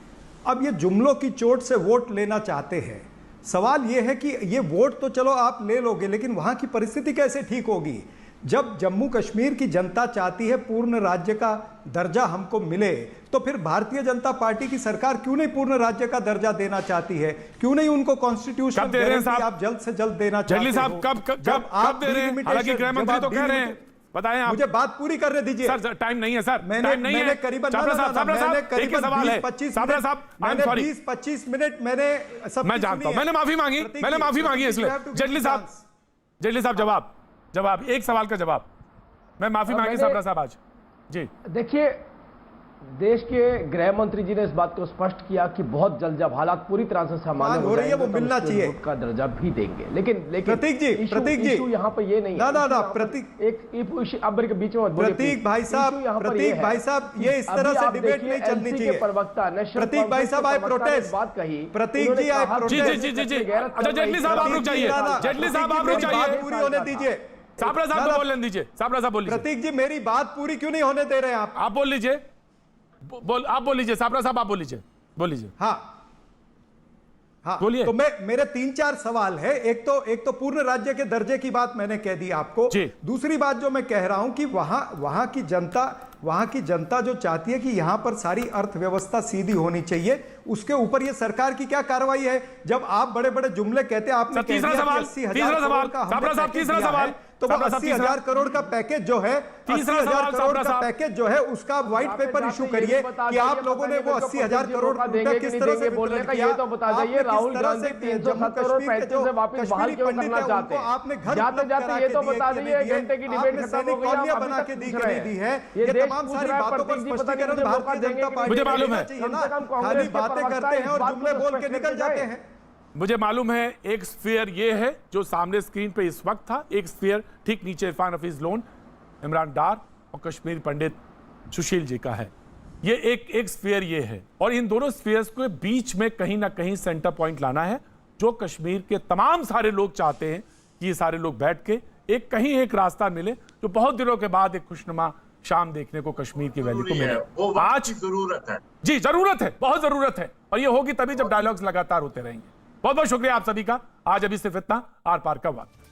Speaker 3: अब ये जुमलों की चोट से वोट लेना चाहते हैं। सवाल यह है कि ये वोट तो चलो आप ले लोगे, लेकिन वहां की परिस्थिति कैसे ठीक होगी? जब जम्मू कश्मीर की जनता चाहती है पूर्ण राज्य का दर्जा हमको मिले, तो फिर भारतीय जनता पार्टी की सरकार क्यों नहीं पूर्ण राज्य का दर्जा देना चाहती है? क्यों नहीं उनको कॉन्स्टिट्यूशनल गारंटी आप जल्द से जल्द देना चाहते हो?
Speaker 1: साहब कब दे रहे हैं? हालांकि गृह मंत्री तो कह रहे हैं, बताएं आप।
Speaker 3: मुझे बात पूरी करने दीजिए
Speaker 1: सर, टाइम नहीं है सर,
Speaker 3: मैंने करीबन 20-25 मिनट मैंने सब,
Speaker 1: मैं जानता हूं, मैंने माफी मांगी इसलिए। जेटली साहब जवाब एक सवाल का जवाब, मैं माफी मांगी सापरा साहब आज जी।
Speaker 5: देखिए, देश के गृह मंत्री जी ने इस बात को स्पष्ट किया कि बहुत जल्द जब हालात पूरी तरह से सामान्य हो रही है वो मिलना चाहिए, का दर्जा भी देंगे। लेकिन
Speaker 3: प्रतीक जी
Speaker 5: यहाँ पर ये नहीं
Speaker 3: ना प्रतीक
Speaker 5: एक बीच में
Speaker 3: प्रतीक भाई साहब ये इस तरह से डिबेट नहीं चलनी चाहिए।
Speaker 5: प्रवक्ता
Speaker 3: प्रतीक भाई साहब आई प्रोटेस्ट
Speaker 5: बात कही,
Speaker 3: प्रतीक जी आई प्रोटेस्ट।
Speaker 1: जी अच्छा जेटली साहब आप रुक जाइए, जेटली साहब आप रुक जाइए,
Speaker 3: पूरी होने दीजिए।
Speaker 1: सापरा साहब को बोलने दीजिए, सापरा साहब बोलिए।
Speaker 3: प्रतीक जी मेरी बात पूरी क्यों नहीं होने दे रहे हैं आप?
Speaker 1: बोल लीजिए, आप बोल लीजिए, सापरा साहब आप बोल लीजिए।
Speaker 3: हाँ, हाँ,
Speaker 1: बोलिए।
Speaker 3: तो मेरे 3-4 सवाल है। एक तो पूर्ण राज्य के दर्जे की बात मैंने कह दी आपको।
Speaker 1: जी।
Speaker 3: दूसरी बात जो मैं कह रहा हूं कि वहां की जनता जो चाहती है कि यहां पर सारी अर्थव्यवस्था सीधी होनी चाहिए, उसके ऊपर ये सरकार की क्या कार्रवाई है? जब आप बड़े बड़े जुमले कहते हैं, आपने कह
Speaker 1: तीसरा
Speaker 3: दिया कि
Speaker 1: सवाल,
Speaker 3: 80,000
Speaker 1: तीसरा
Speaker 3: करोड़
Speaker 1: सवाल,
Speaker 3: का हमने
Speaker 1: साबरा साहब,
Speaker 3: पैकेज
Speaker 1: तीसरा
Speaker 3: दिया
Speaker 1: सवाल,
Speaker 3: है, तो वो
Speaker 1: साबरा साहब,
Speaker 3: 80,000 करोड़ का पैकेज जो है,
Speaker 1: तीसरा
Speaker 3: 80,000
Speaker 1: सवाल,
Speaker 3: करोड़
Speaker 1: साबरा
Speaker 3: का
Speaker 1: साहब।
Speaker 3: पैकेज जो है, उसका व्हाइट पेपर इशू करिए कि आप लोगों ने वो 80,000 करोड़ रुपए किस तरह से
Speaker 5: बोलने
Speaker 3: वितरण
Speaker 5: का
Speaker 3: किया।
Speaker 5: ये तो बता
Speaker 3: आपने
Speaker 5: जाइए,
Speaker 3: किस
Speaker 5: राहुल
Speaker 3: तरह
Speaker 5: गांधी
Speaker 3: से
Speaker 5: 370 और 35 से वापस बहाल क्यों करना चाहते हैं?
Speaker 3: आपने घर
Speaker 5: जाते जाते ये तो बता दीजिए, एक घंटे की डिबेट खत्म हो गई, आप अभी
Speaker 3: बना
Speaker 5: तक
Speaker 3: के दी
Speaker 5: पूछ
Speaker 3: कि
Speaker 5: रहे
Speaker 3: नहीं दी
Speaker 5: हैं।
Speaker 3: है।
Speaker 5: ये
Speaker 3: ये
Speaker 5: देश
Speaker 3: तमाम
Speaker 5: पूछ
Speaker 3: सारी
Speaker 5: रहा है,
Speaker 3: बातों पर
Speaker 5: प्रतीक जी पता नहीं
Speaker 3: स्पष्टीकरण
Speaker 5: मुझे मौका
Speaker 3: भारतीय
Speaker 5: देंगे
Speaker 3: जनता
Speaker 5: कि
Speaker 3: पार्टी
Speaker 1: मुझे
Speaker 3: को
Speaker 1: मालूम
Speaker 3: देना
Speaker 1: है।
Speaker 3: चाहिए
Speaker 5: कम
Speaker 3: ना।
Speaker 5: से कम कांग्रेस
Speaker 3: खाली
Speaker 5: के
Speaker 3: बातें
Speaker 5: प्रवक्ता
Speaker 3: करते
Speaker 5: इस
Speaker 3: हैं और
Speaker 5: बात को
Speaker 3: जुमले
Speaker 5: तो
Speaker 3: बोल के
Speaker 5: स्पष्ट
Speaker 3: निकल
Speaker 5: करके
Speaker 3: जाते
Speaker 5: जाएं।
Speaker 3: हैं।
Speaker 1: मुझे मालूम है एक स्फीयर ये है जो सामने स्क्रीन पे इस वक्त था, एक स्फीयर ठीक नीचे इरफान हफीज लोन, इमरान डार और कश्मीर पंडित सुशील जी का है। ये एक स्फीयर ये है, और इन दोनों स्फीयर्स के बीच में कहीं ना कहीं सेंटर पॉइंट लाना है, जो कश्मीर के तमाम सारे लोग चाहते हैं कि ये सारे लोग बैठ के एक रास्ता मिले, जो बहुत दिनों के बाद एक खुशनुमा शाम देखने को कश्मीर की वैली को मिले।
Speaker 4: वो
Speaker 1: आज
Speaker 4: जरूरत है
Speaker 1: जी, जरूरत है, बहुत जरूरत है, और ये होगी तभी जब डायलॉग्स लगातार होते रहेंगे। बहुत बहुत शुक्रिया आप सभी का। आज अभी सिर्फ इतना, आर पार का वक्त।